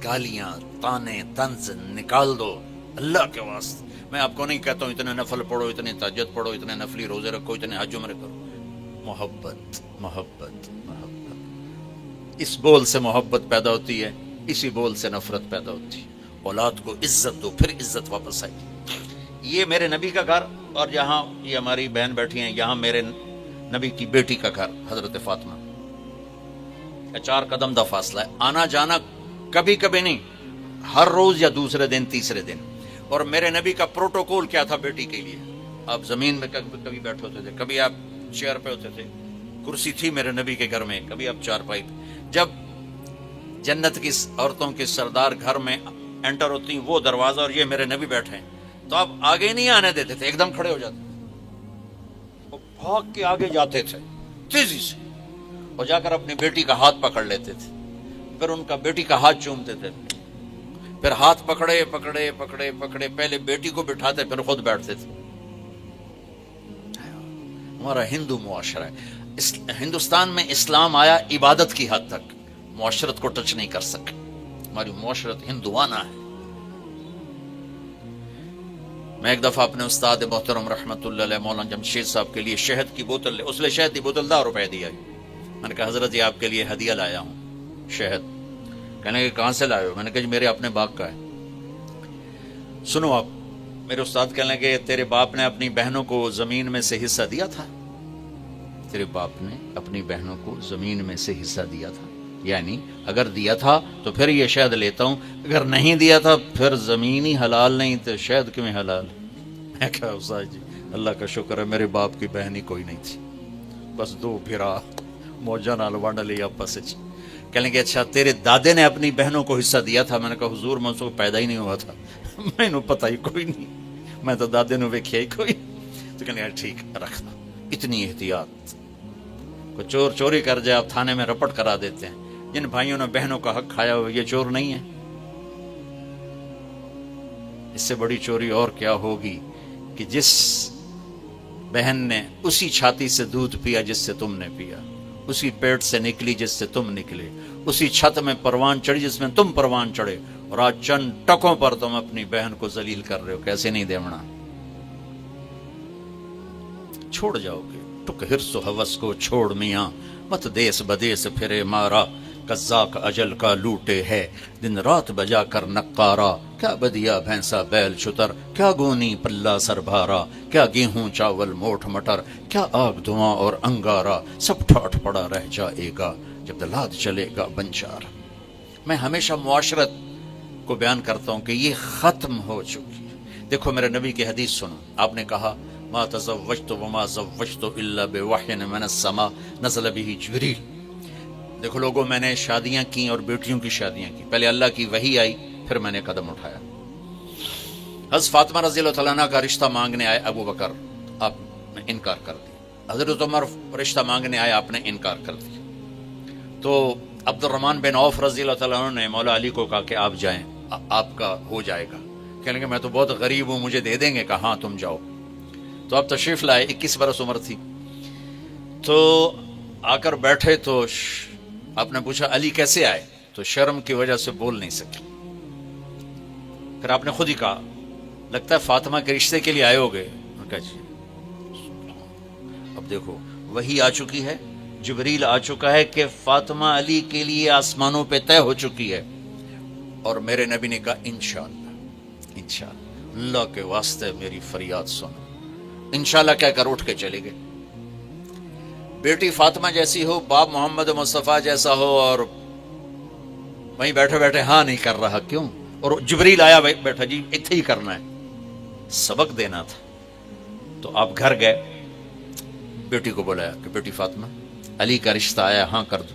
گالیاں تانے طنز نکال دو. اللہ کے واسطے میں آپ کو نہیں کہتا ہوں اتنے نفل پڑھو، اتنے تہجد پڑھو، اتنے نفلی روزے رکھو، اتنے حج عمرے کرو. محبت محبت محبت. اس بول سے محبت پیدا ہوتی ہے، اسی بول سے نفرت پیدا ہوتی ہے. اولاد کو عزت دو، پھر عزت واپس آئے گی. یہ میرے نبی کا گھر، اور یہاں یہ ہماری بہن بیٹھی ہیں، یہاں میرے نبی کی بیٹی کا گھر حضرت فاطمہ. 4 قدم دا فاصلہ ہے. آنا جانا کبھی کبھی نہیں، ہر روز یا دوسرے دن تیسرے دن. اور میرے نبی کا پروٹوکول کیا تھا بیٹی کے لیے؟ آپ زمین میں کبھی بیٹھے ہوتے تھے، کبھی آپ چیئر پہ ہوتے تھے، کرسی تھی میرے نبی کے گھر میں، کبھی آپ چارپائی پہ. جب جنت کی عورتوں کے سردار گھر میں انٹر ہوتی وہ دروازہ اور یہ میرے نبی بیٹھے ہیں تو آپ آگے نہیں آنے دیتے تھے، ایک دم کھڑے ہو جاتے تھے، وہ بھاگ کے آگے جاتے تھے تیزی سے، اور جا کر اپنی بیٹی کا ہاتھ پکڑ لیتے تھے. پھر ان کا بیٹی کا ہاتھ چومتے تھے، پھر ہاتھ پکڑے پکڑے پکڑے پکڑے پہلے بیٹی کو بٹھاتے پھر خود بیٹھتے تھے۔ ہمارا ہندو معاشرہ ہے، ہندوستان میں اسلام آیا عبادت کی حد تک، معاشرت کو ٹچ نہیں کر سکے، ہماری معاشرت ہندوانہ ہے۔ میں ایک دفعہ اپنے استاد محترم رحمت اللہ علیہ مولانا جمشید صاحب کے لیے شہد کی بوتل، اس لیے شہد کی بوتل 10 روپے دیا۔ میں نے کہا حضرت یہ آپ کے لیے ہدیہ لایا ہوں شہد۔ کہنے کہ کہاں سے لائے ہو؟ میں نے کہا جی میرے اپنے باغ کا ہے۔ سنو آپ، میرے استاد کہنے لگے تیرے باپ نے اپنی بہنوں کو زمین میں سے حصہ دیا تھا؟ تیرے باپ نے اپنی بہنوں کو زمین میں سے حصہ دیا تھا؟ یعنی اگر دیا تھا تو پھر یہ شہد لیتا ہوں، اگر نہیں دیا تھا پھر زمین ہی حلال نہیں تو شہد کیوں حلال؟ میں کہا استاد جی اللہ کا شکر ہے میرے باپ کی بہن ہی کوئی نہیں تھی، بس 2 بھرا موجہ نال ونڈ لی آپس وچ۔ کہنے کہ اچھا تیرے دادے نے اپنی بہنوں کو حصہ دیا تھا؟ میں نے کہا حضور میں اس کو پیدا ہی نہیں ہوا تھا، مینوں پتہ ہی کوئی نہیں، میں تو دادے نو ویکھیا ہی کوئی۔ تو کہنے ٹھیک رکھنا، اتنی احتیاط، کوئی چور چوری کر جائے آپ تھانے میں رپٹ کرا دیتے ہیں۔ جن بھائیوں نے بہنوں کا حق کھایا ہو یہ چور نہیں ہے؟ اس سے بڑی چوری اور کیا ہوگی کہ جس بہن نے اسی چھاتی سے دودھ پیا جس سے تم نے پیا، اسی پیٹ سے نکلی جس سے تم نکلے، اسی چھت میں پروان چڑھی جس میں تم پروان چڑھے، اور آج چند ٹکوں پر تم اپنی بہن کو ذلیل کر رہے ہو۔ کیسے نہیں دیونا؟ چھوڑ جاؤ گے ٹک ہرس و ہوس کو چھوڑ میاں، مت دیس بدیس پھرے مارا، قزاق اجل کا لوٹے ہے دن رات بجا کر نقارا، کیا بدیا بھینسا بیل شتر، کیا گونی پلہ سر بھارا، کیا گیہوں چاول موٹھ مٹر، کیا آگ دھواں اور انگارا، سب ٹھاٹ پڑا رہ جائے گا جب دلاد چلے گا بنچار۔ میں ہمیشہ معاشرت کو بیان کرتا ہوں کہ یہ ختم ہو چکی ہے۔ دیکھو میرے نبی کی حدیث سنو، آپ نے کہا ما تزوجت وما زوجت الا بوحی من السماء نزل به جبریل۔ دیکھو لوگوں میں نے شادیاں کی اور بیٹیوں کی شادیاں کی، پہلے اللہ کی وحی آئی پھر میں نے قدم اٹھایا۔ حضرت فاطمہ رضی اللہ تعالیٰ عنہ کا رشتہ مانگنے آئے ابو بکر، آپ نے انکار کر دیا۔ حضرت عمر رشتہ مانگنے آئے، آپ نے انکار کر دیا۔ تو عبد الرحمن بن عوف رضی اللہ تعالیٰ عنہ نے مولا علی کو کہا کہ آپ جائیں، آپ کا ہو جائے گا۔ کہنے کہ میں تو بہت غریب ہوں، مجھے دے دیں گے؟ کہا ہاں تم جاؤ۔ تو آپ تشریف لائے، 21 برس عمر تھی۔ تو آ کر بیٹھے تو آپ نے پوچھا علی کیسے آئے؟ تو شرم کی وجہ سے بول نہیں سکے۔ پھر آپ نے خود ہی کہا لگتا ہے فاطمہ کے رشتے کے لیے آئے ہوگے۔ جی۔ اب دیکھو وہی آ چکی ہے، جبریل آ چکا ہے کہ فاطمہ علی کے لیے آسمانوں پہ طے ہو چکی ہے، اور میرے نبی نے کہا انشاءاللہ، انشاءاللہ، اللہ کے واسطے میری فریاد سنو۔ انشاءاللہ کہہ کر اٹھ کے چلے گئے۔ بیٹی فاطمہ جیسی ہو، باپ محمد مصطفیٰ جیسا ہو، اور وہیں بیٹھے بیٹھے ہاں نہیں کر رہا، کیوں؟ اور جبریل آیا بیٹھا جی اتنے ہی کرنا ہے، سبق دینا تھا۔ تو آپ گھر گئے، بیٹی کو بلایا کہ بیٹی فاطمہ علی کا رشتہ آیا، ہاں کر دو،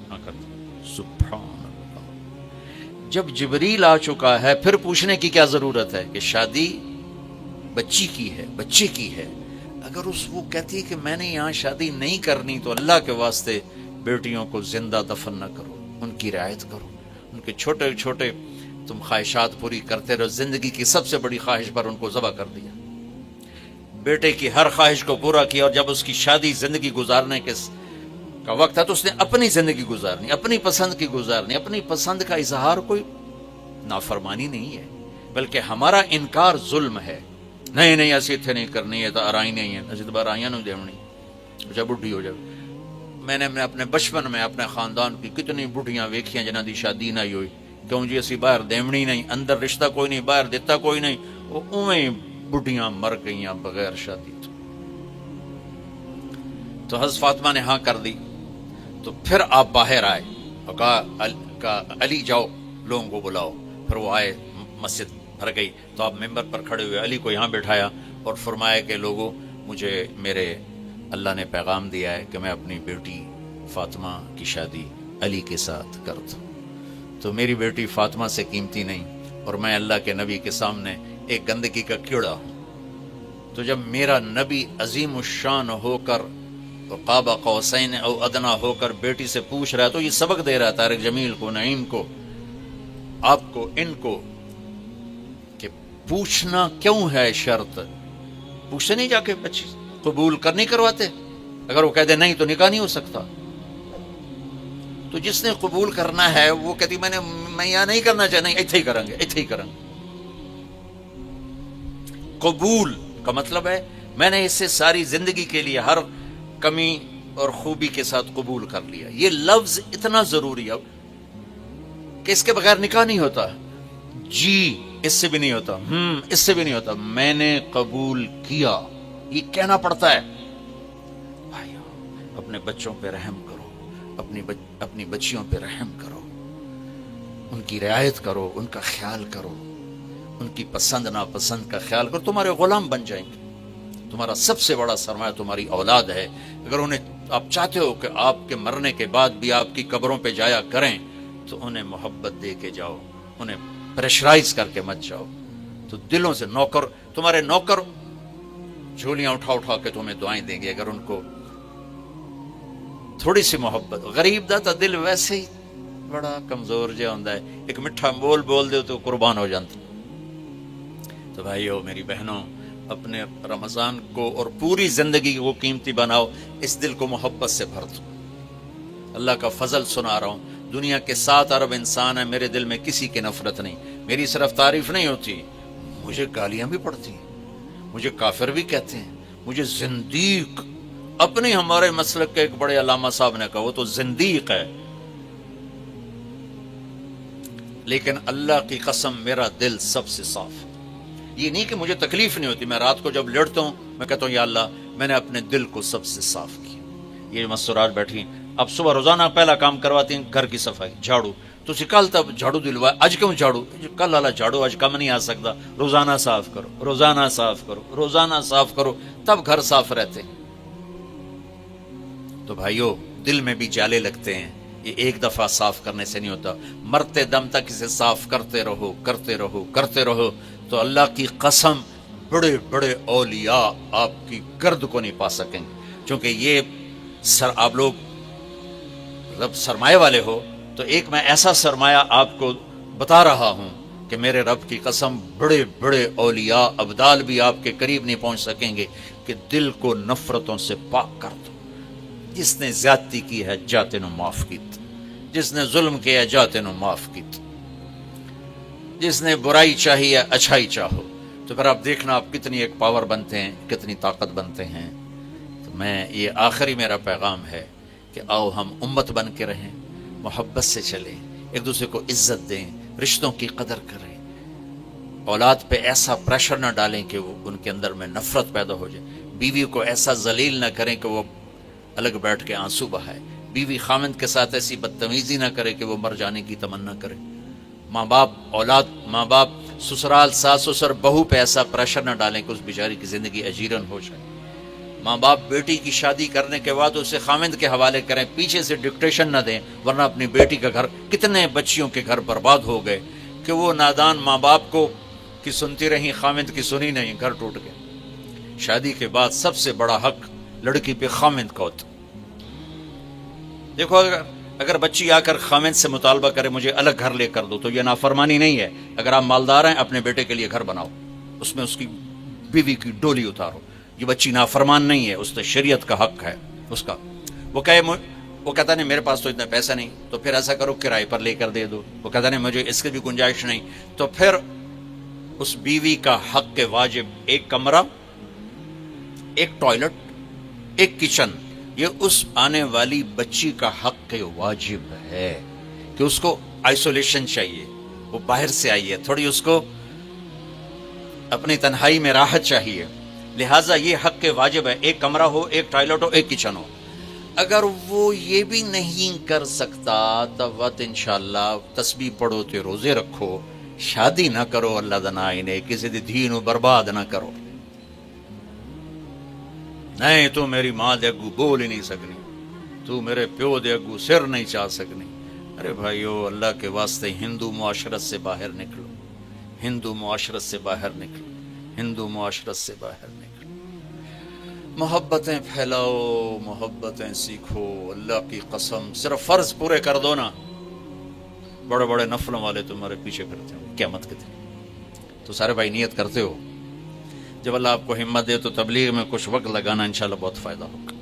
ہاں کر دو۔ سبحان اللہ، جب جبریل آ چکا ہے پھر پوچھنے کی کیا ضرورت ہے کہ شادی بچی کی ہے، بچے کی ہے۔ اگر وہ کہتی ہے کہ میں نے یہاں شادی نہیں کرنی تو اللہ کے واسطے بیٹیوں کو زندہ دفن نہ کرو، ان کی رعایت کرو، ان کے چھوٹے چھوٹے تم خواہشات پوری کرتے رہو۔ زندگی کی سب سے بڑی خواہش پر ان کو ذبح کر دیا، بیٹے کی ہر خواہش کو پورا کیا، اور جب اس کی شادی زندگی گزارنے کا وقت ہے تو اس نے اپنی زندگی گزارنی، اپنی پسند کی گزارنی۔ اپنی پسند کا اظہار کوئی نافرمانی نہیں ہے، بلکہ ہمارا انکار ظلم ہے۔ نہیں نہیں ایسی اتنے نہیں کرنی ہے، تو آرائی نہیں ہے، ایسی تو آرائیاں نہیں دیونی، جب بڈھی ہو جائے۔ میں نے اپنے بچپن میں اپنے خاندان کی کتنی بڈھیاں ویکھیاں جنہاں دی شادی نہ ہوئی، کیوں جی اسی باہر دیونی نہیں، اندر رشتہ کوئی نہیں، باہر دیتا کوئی نہیں، وہ اویں بڈھیاں مر گئیاں بغیر شادی تو حضرت فاطمہ نے ہاں کر دی۔ تو پھر آپ باہر آئے اور کہا علی جاؤ لوگوں کو بلاؤ۔ پھر وہ آئے، مسجد بھر گئی، تو آپ ممبر پر کھڑے ہوئے، علی کو یہاں بٹھایا اور فرمایا کہ لوگوں مجھے میرے اللہ نے پیغام دیا ہے کہ میں اپنی بیٹی فاطمہ کی شادی علی کے ساتھ کر دوں، تو میری بیٹی فاطمہ سے قیمتی نہیں، اور میں اللہ کے نبی کے سامنے ایک گندگی کا کیڑا ہوں۔ تو جب میرا نبی عظیم الشان ہو کر قاب قوسین او ادنا ہو کر بیٹی سے پوچھ رہا ہے، تو یہ سبق دے رہا ہے طارق جمیل کو، نعیم کو، آپ کو، ان کو، کہ پوچھنا کیوں ہے شرط؟ پوچھتے نہیں جا کے بچی قبول کر نہیں کرواتے؟ اگر وہ کہہ دے نہیں تو نکاح نہیں ہو سکتا۔ تو جس نے قبول کرنا ہے وہ کہتی میں یہاں نہیں کرنا چاہتا، نہیں ایتھے ہی کریں گے، ایتھے ہی کریں گے۔ قبول کا مطلب ہے میں نے اسے ساری زندگی کے لیے ہر کمی اور خوبی کے ساتھ قبول کر لیا۔ یہ لفظ اتنا ضروری ہے کہ اس کے بغیر نکاح نہیں ہوتا۔ جی اس سے بھی نہیں ہوتا، اس سے بھی نہیں ہوتا، میں نے قبول کیا، یہ کہنا پڑتا ہے۔ بھائیو، اپنے بچوں پہ رحم کرو، اپنی بچیوں پہ رحم کرو، ان کی رعایت کرو، ان کا خیال کرو، ان کی پسند ناپسند کا خیال کرو، تمہارے غلام بن جائیں گے۔ تمہارا سب سے بڑا سرمایہ تمہاری اولاد ہے۔ اگر انہیں آپ چاہتے ہو کہ آپ کے مرنے کے بعد بھی آپ کی قبروں پہ جایا کریں تو انہیں محبت دے کے جاؤ، انہیں پریشرائز کر کے مت جاؤ۔ تو دلوں سے تمہارے نوکر جھولیاں اٹھا اٹھا کے تمہیں دعائیں دیں گے اگر ان کو تھوڑی سی محبت۔ غریب دا تا دل ویسے ہی بڑا کمزور جہا ہوندا ہے، ایک میٹھا بول دے تو قربان ہو جاتا۔ تو بھائیو، میری بہنوں، اپنے رمضان کو اور پوری زندگی کو قیمتی بناؤ، اس دل کو محبت سے بھر دو۔ اللہ کا فضل سنا رہا ہوں، دنیا کے 7 ارب انسان ہیں، میرے دل میں کسی کی نفرت نہیں، میری صرف تعریف نہیں ہوتی، مجھے گالیاں بھی پڑتی ہیں، مجھے کافر بھی کہتے ہیں، مجھے زندیق، اپنے ہمارے مسلک کے ایک بڑے علامہ صاحب نے کہا وہ تو زندیق ہے، لیکن اللہ کی قسم میرا دل سب سے صاف ہے۔ یہ نہیں کہ مجھے تکلیف نہیں ہوتی، میں رات کو جب لیٹتا ہوں میں کہتا ہوں یا اللہ میں نے اپنے دل کو سب سے صاف کیا۔ یہ مستورات بیٹھی، اب صبح روزانہ پہلا کام کرواتی ہیں گھر کی صفائی، جھاڑو۔ تو کل تب جھاڑو دلوایا، آج کیوں جھاڑو؟ کل والا جھاڑو آج کم نہیں آ سکتا، روزانہ صاف کرو، روزانہ صاف کرو، روزانہ صاف کرو، تب گھر صاف رہتے ہیں۔ تو بھائیو، دل میں بھی جالے لگتے ہیں، یہ ایک دفعہ صاف کرنے سے نہیں ہوتا، مرتے دم تک اسے صاف کرتے رہو، کرتے رہو، کرتے رہو، تو اللہ کی قسم بڑے بڑے اولیاء آپ کی گرد کو نہیں پا سکیں گے۔ چونکہ یہ آپ لوگ رب سرمایہ والے ہو، تو ایک میں ایسا سرمایہ آپ کو بتا رہا ہوں کہ میرے رب کی قسم بڑے بڑے اولیاء ابدال بھی آپ کے قریب نہیں پہنچ سکیں گے کہ دل کو نفرتوں سے پاک کر دو۔ جس نے زیادتی کی ہے جاتے نو معاف کیت، جس نے ظلم کیا جاتے نو معاف کیت، جس نے برائی چاہی ہے اچھائی چاہو۔ تو پھر آپ دیکھنا آپ کتنی ایک پاور بنتے ہیں، کتنی طاقت بنتے ہیں۔ تو میں یہ آخری میرا پیغام ہے کہ آؤ ہم امت بن کے رہیں، محبت سے چلیں، ایک دوسرے کو عزت دیں، رشتوں کی قدر کریں، اولاد پہ ایسا پریشر نہ ڈالیں کہ وہ ان کے اندر میں نفرت پیدا ہو جائے، بیوی کو ایسا ذلیل نہ کریں کہ وہ الگ بیٹھ کے آنسو بہائے، بیوی خامند کے ساتھ ایسی بدتمیزی نہ کرے کہ وہ مر جانے کی تمنا کرے، ماں باپ سسرال ساس سسر بہو پہ ایسا پریشر نہ ڈالیں کہ اس بیچاری کی زندگی اجیرن ہو جائے، ماں باپ بیٹی کی شادی کرنے کے بعد اسے خامند کے حوالے کریں، پیچھے سے ڈکٹیشن نہ دیں، ورنہ اپنی بیٹی کا گھر، کتنے بچیوں کے گھر برباد ہو گئے کہ وہ نادان ماں باپ کو کی سنتی رہیں، خامند کی سنی نہیں، گھر ٹوٹ گئے۔ شادی کے بعد سب سے بڑا حق لڑکی پہ خامند کا ہوتا۔ دیکھو اگر بچی آ کر خامند سے مطالبہ کرے مجھے الگ گھر لے کر دو، تو یہ نافرمانی نہیں ہے۔ اگر آپ مالدار ہیں اپنے بیٹے کے لیے گھر بناؤ، اس میں اس کی بیوی کی ڈولی اتارو، یہ بچی نافرمان نہیں ہے، اس نے شریعت کا حق ہے اس کا۔ وہ کہتا نہیں میرے پاس تو اتنا پیسہ نہیں، تو پھر ایسا کرو کرائے پر لے کر دے دو۔ وہ کہتا نہیں مجھے اس کی بھی گنجائش نہیں، تو پھر اس بیوی کا حق کے واجب ایک کمرہ، ایک ٹوائلٹ، ایک کچن، یہ اس آنے والی بچی کا حق کے واجب ہے کہ اس کو آئسولیشن چاہیے، وہ باہر سے آئی ہے، تھوڑی اس کو اپنی تنہائی میں راحت چاہیے، لہٰذا یہ حق کے واجب ہے، ایک کمرہ ہو، ایک ٹوائلٹ ہو، ایک کچن ہو۔ اگر وہ یہ بھی نہیں کر سکتا تب وقت انشاءاللہ تسبیح پڑھو تے روزے رکھو، شادی نہ کرو، اللہ دنائی نے کسی دی دین برباد نہ کرو۔ نہیں تو میری ماں دے اگو بول ہی نہیں سکنی، تو میرے پیو دے اگو سر نہیں چاہ سکنی۔ ارے بھائیو، اللہ کے واسطے ہندو معاشرت سے باہر نکلو، ہندو معاشرت سے باہر نکلو، ہندو معاشرت سے باہر نکلو۔ محبتیں پھیلاؤ، محبتیں سیکھو، اللہ کی قسم صرف فرض پورے کر دو نا، بڑے بڑے نفلوں والے تمہارے پیچھے پھرتے ہوں قیامت کے دن۔ تو سارے بھائی نیت کرتے ہو، جب اللہ آپ کو ہمت دے تو تبلیغ میں کچھ وقت لگانا، انشاءاللہ بہت فائدہ ہوگا۔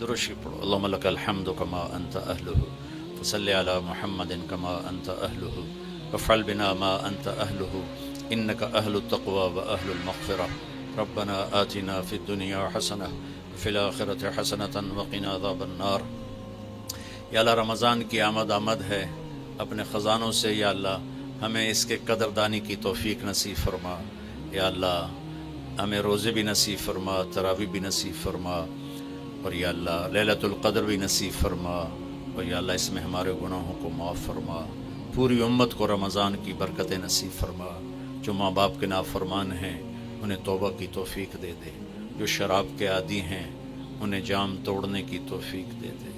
درود شریف پڑھو، اللہم لک الحمد کما انت اہلہ، فصلی علی محمد کما انت اہلہ، وافعل بنا ما انت اہلہ، انک اہل التقوی و اہل المغفرہ، ربنا آتنا فی الدنیا حسنہ وفی الآخرۃ حسنۃ وقنا عذاب النار۔ یا اللہ رمضان کی آمد ہے، اپنے خزانوں سے یا اللہ ہمیں اس کے قدردانی کی توفیق نصیب فرما، یا اللہ ہمیں روزے بھی نصیب فرما، تراویح بھی نصیب فرما، اور یا اللہ لیلۃ القدر بھی نصیب فرما، اور یا اللہ اس میں ہمارے گناہوں کو معاف فرما، پوری امت کو رمضان کی برکتیں نصیب فرما۔ جو ماں باپ کے نافرمان ہیں انہیں توبہ کی توفیق دے دے، جو شراب کے عادی ہیں انہیں جام توڑنے کی توفیق دے دے،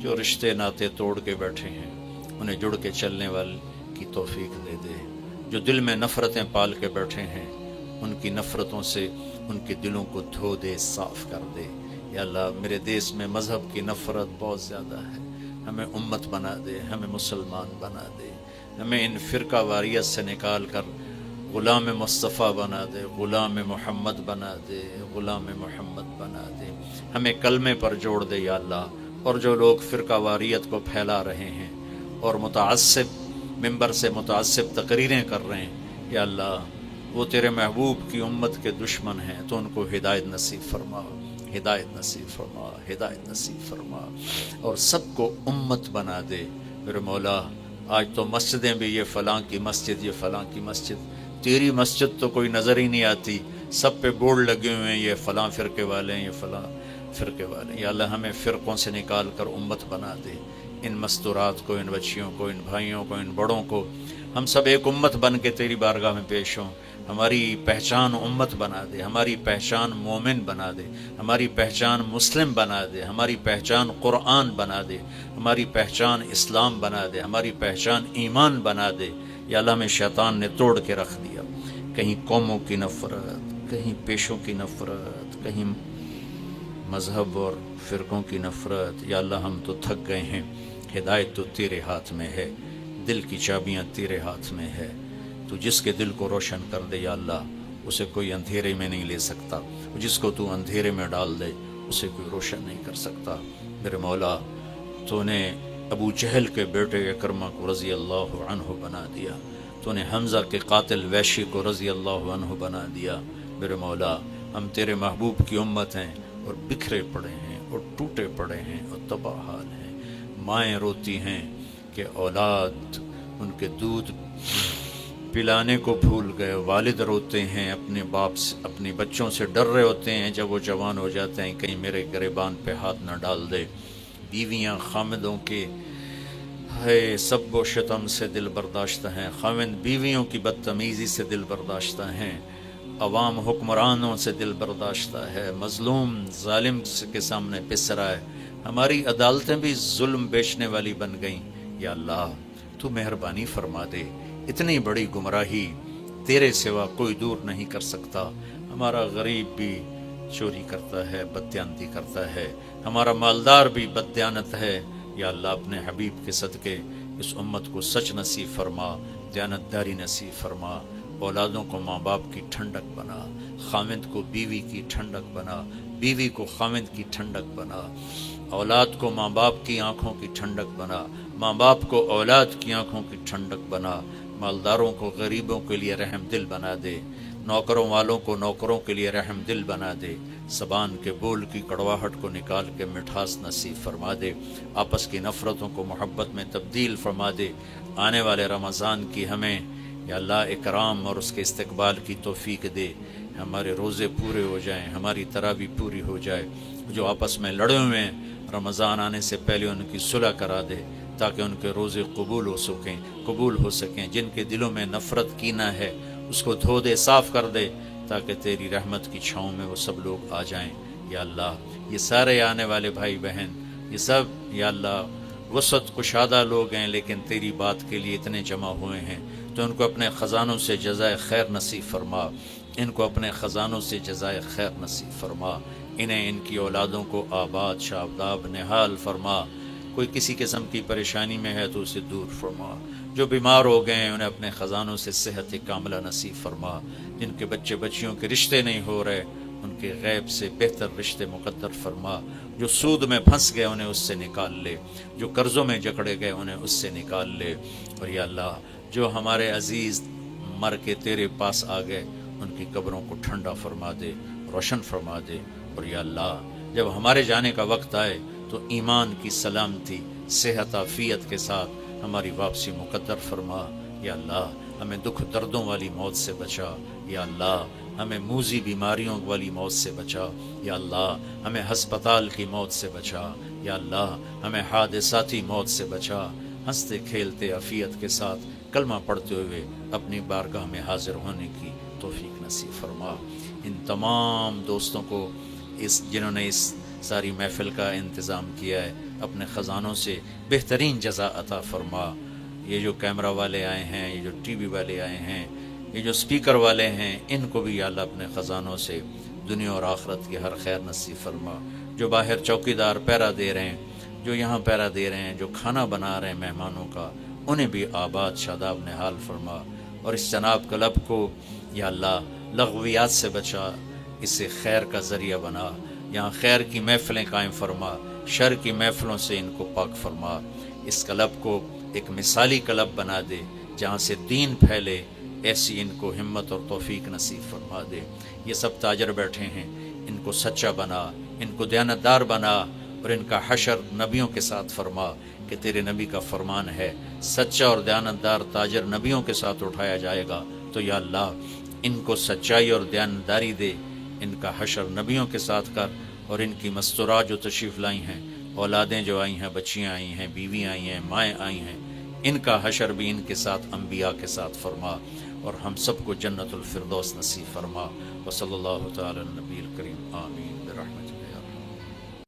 جو رشتے ناتے توڑ کے بیٹھے ہیں انہیں جڑ کے چلنے والے کی توفیق دے دے، جو دل میں نفرتیں پال کے بیٹھے ہیں ان کی نفرتوں سے ان کے دلوں کو دھو دے، صاف کر دے۔ یا اللہ میرے دیس میں مذہب کی نفرت بہت زیادہ ہے، ہمیں امت بنا دے، ہمیں مسلمان بنا دے، ہمیں ان فرقہ واریت سے نکال کر غلام مصطفیٰ بنا دے، غلام محمد بنا دے، غلام محمد بنا دے، ہمیں کلمے پر جوڑ دے یا اللہ۔ اور جو لوگ فرقہ واریت کو پھیلا رہے ہیں اور متعصب ممبر سے متعصب تقریریں کر رہے ہیں، یا اللہ وہ تیرے محبوب کی امت کے دشمن ہیں، تو ان کو ہدایت نصیب فرما، ہدایت نصیب فرما، ہدایت نصیب فرما، اور سب کو امت بنا دے میرے مولا۔ آج تو مسجدیں بھی یہ فلاں کی مسجد، یہ فلاں کی مسجد، تیری مسجد تو کوئی نظر ہی نہیں آتی، سب پہ بورڈ لگے ہوئے ہیں، یہ فلاں فرقے والے ہیں، یہ فلاں فرقے والے ہیں۔ یا اللہ ہمیں فرقوں سے نکال کر امت بنا دے، ان مستورات کو، ان بچیوں کو، ان بھائیوں کو، ان بڑوں کو، ہم سب ایک امت بن کے تیری بارگاہ میں پیش ہوں۔ ہماری پہچان امت بنا دے، ہماری پہچان مومن بنا دے، ہماری پہچان مسلم بنا دے، ہماری پہچان قرآن بنا دے، ہماری پہچان اسلام بنا دے، ہماری پہچان ایمان بنا دے۔ یا اللہ ہمیں شیطان نے توڑ کے رکھ دیا، کہیں قوموں کی نفرت، کہیں پیشوں کی نفرت، کہیں مذہب اور فرقوں کی نفرت۔ یا اللہ ہم تو تھک گئے ہیں، ہدایت تو تیرے ہاتھ میں ہے، دل کی چابیاں تیرے ہاتھ میں ہے، تو جس کے دل کو روشن کر دے یا اللہ اسے کوئی اندھیرے میں نہیں لے سکتا، جس کو تو اندھیرے میں ڈال دے اسے کوئی روشن نہیں کر سکتا۔ میرے مولا تو نے ابو جہل کے بیٹے اکرمہ کو رضی اللہ عنہ بنا دیا، تو نے حمزہ کے قاتل ویشی کو رضی اللہ عنہ بنا دیا۔ میرے مولا ہم تیرے محبوب کی امت ہیں اور بکھرے پڑے ہیں اور ٹوٹے پڑے ہیں اور تباہ حال ہیں۔ مائیں روتی ہیں کہ اولاد ان کے دودھ پلانے کو بھول گئے، والد روتے ہیں اپنے باپ سے، اپنے بچوں سے ڈر رہے ہوتے ہیں جب وہ جوان ہو جاتے ہیں کہیں میرے گریبان پہ ہاتھ نہ ڈال دے۔ بیویاں خامدوں کے ہے سب و شتم سے دل برداشتہ ہیں، خاوند بیویوں کی بدتمیزی سے دل برداشتہ ہیں، عوام حکمرانوں سے دل برداشتہ ہے، مظلوم ظالم کے سامنے پس رہا ہے، ہماری عدالتیں بھی ظلم بیچنے والی بن گئیں۔ یا اللہ تو مہربانی فرما دے، اتنی بڑی گمراہی تیرے سوا کوئی دور نہیں کر سکتا۔ ہمارا غریب بھی چوری کرتا ہے، بددیانتی کرتا ہے، ہمارا مالدار بھی بددیانت ہے۔ یا اللہ اپنے حبیب کے صدقے اس امت کو سچ نصیب فرما، دیانتداری نصیب فرما، اولادوں کو ماں باپ کی ٹھنڈک بنا، خاوند کو بیوی کی ٹھنڈک بنا، بیوی کو خاوند کی ٹھنڈک بنا، اولاد کو ماں باپ کی آنکھوں کی ٹھنڈک بنا، ماں باپ کو اولاد کی آنکھوں کی ٹھنڈک بنا، مالداروں کو غریبوں کے لیے رحم دل بنا دے، نوکروں والوں کو نوکروں کے لیے رحم دل بنا دے، زبان کے بول کی کڑواہٹ کو نکال کے مٹھاس نصیب فرما دے، آپس کی نفرتوں کو محبت میں تبدیل فرما دے۔ آنے والے رمضان کی ہمیں یا اللہ اکرام اور اس کے استقبال کی توفیق دے، ہمارے روزے پورے ہو جائیں، ہماری تراویح پوری ہو جائے، جو آپس میں لڑے ہوئے ہیں رمضان آنے سے پہلے ان کی صلح کرا دے تاکہ ان کے روزے قبول ہو سکیں، جن کے دلوں میں نفرت کینہ ہے اس کو دھو دے، صاف کر دے، تاکہ تیری رحمت کی چھاؤں میں وہ سب لوگ آ جائیں۔ یا اللہ یہ سارے آنے والے بھائی بہن یہ سب یا اللہ وسعت کشادہ لوگ ہیں لیکن تیری بات کے لیے اتنے جمع ہوئے ہیں، تو ان کو اپنے خزانوں سے جزائے خیر نصیب فرما ان کو اپنے خزانوں سے جزائے خیر نصیب فرما، انہیں ان کی اولادوں کو آباد شاداب نہال فرما، کوئی کسی قسم کی پریشانی میں ہے تو اسے دور فرما، جو بیمار ہو گئے ہیں انہیں اپنے خزانوں سے صحت کاملہ نصیب فرما، جن کے بچے بچیوں کے رشتے نہیں ہو رہے ان کے غیب سے بہتر رشتے مقدر فرما، جو سود میں پھنس گئے انہیں اس سے نکال لے، جو قرضوں میں جکڑے گئے انہیں اس سے نکال لے، اور یا اللہ جو ہمارے عزیز مر کے تیرے پاس آ گئے ان کی قبروں کو ٹھنڈا فرما دے، روشن فرما دے، اور یا اللہ جب ہمارے جانے کا وقت آئے تو ایمان کی سلامتی صحت عافیت کے ساتھ ہماری واپسی مقدر فرما، یا اللہ ہمیں دکھ دردوں والی موت سے بچا، یا اللہ ہمیں موذی بیماریوں والی موت سے بچا، یا اللہ ہمیں ہسپتال کی موت سے بچا، یا اللہ ہمیں حادثاتی موت سے بچا، ہنستے کھیلتے عافیت کے ساتھ کلمہ پڑھتے ہوئے اپنی بارگاہ میں حاضر ہونے کی توفیق نصیب فرما۔ ان تمام دوستوں کو جنہوں نے اس ساری محفل کا انتظام کیا ہے اپنے خزانوں سے بہترین جزا عطا فرما، یہ جو کیمرہ والے آئے ہیں، یہ جو ٹی وی والے آئے ہیں، یہ جو سپیکر والے ہیں، ان کو بھی یا اللہ اپنے خزانوں سے دنیا اور آخرت کی ہر خیر نصیب فرما، جو باہر چوکیدار پہرا دے رہے ہیں، جو یہاں پہرا دے رہے ہیں، جو کھانا بنا رہے ہیں مہمانوں کا، انہیں بھی آباد شاداب نہال فرما، اور اس جناب کلب کو یا اللہ لغویات سے بچا، اسے خیر کا ذریعہ بنا، یہاں خیر کی محفلیں قائم فرما، شر کی محفلوں سے ان کو پاک فرما، اس کلب کو ایک مثالی کلب بنا دے جہاں سے دین پھیلے، ایسی ان کو ہمت اور توفیق نصیب فرما دے۔ یہ سب تاجر بیٹھے ہیں، ان کو سچا بنا، ان کو دیانتدار بنا، اور ان کا حشر نبیوں کے ساتھ فرما کہ تیرے نبی کا فرمان ہے سچا اور دیانتدار تاجر نبیوں کے ساتھ اٹھایا جائے گا، تو یا اللہ ان کو سچائی اور دیانتداری دے، ان کا حشر نبیوں کے ساتھ کر، اور ان کی مستورات جو تشریف لائی ہیں، اولادیں جو آئی ہیں، بچیاں آئی ہیں، بیوی آئی ہیں، مائیں آئی ہیں، ان کا حشر بھی ان کے ساتھ انبیاء کے ساتھ فرما، اور ہم سب کو جنت الفردوس نصیب فرما، وصلی اللہ تعالی النبی الکریم، آمین۔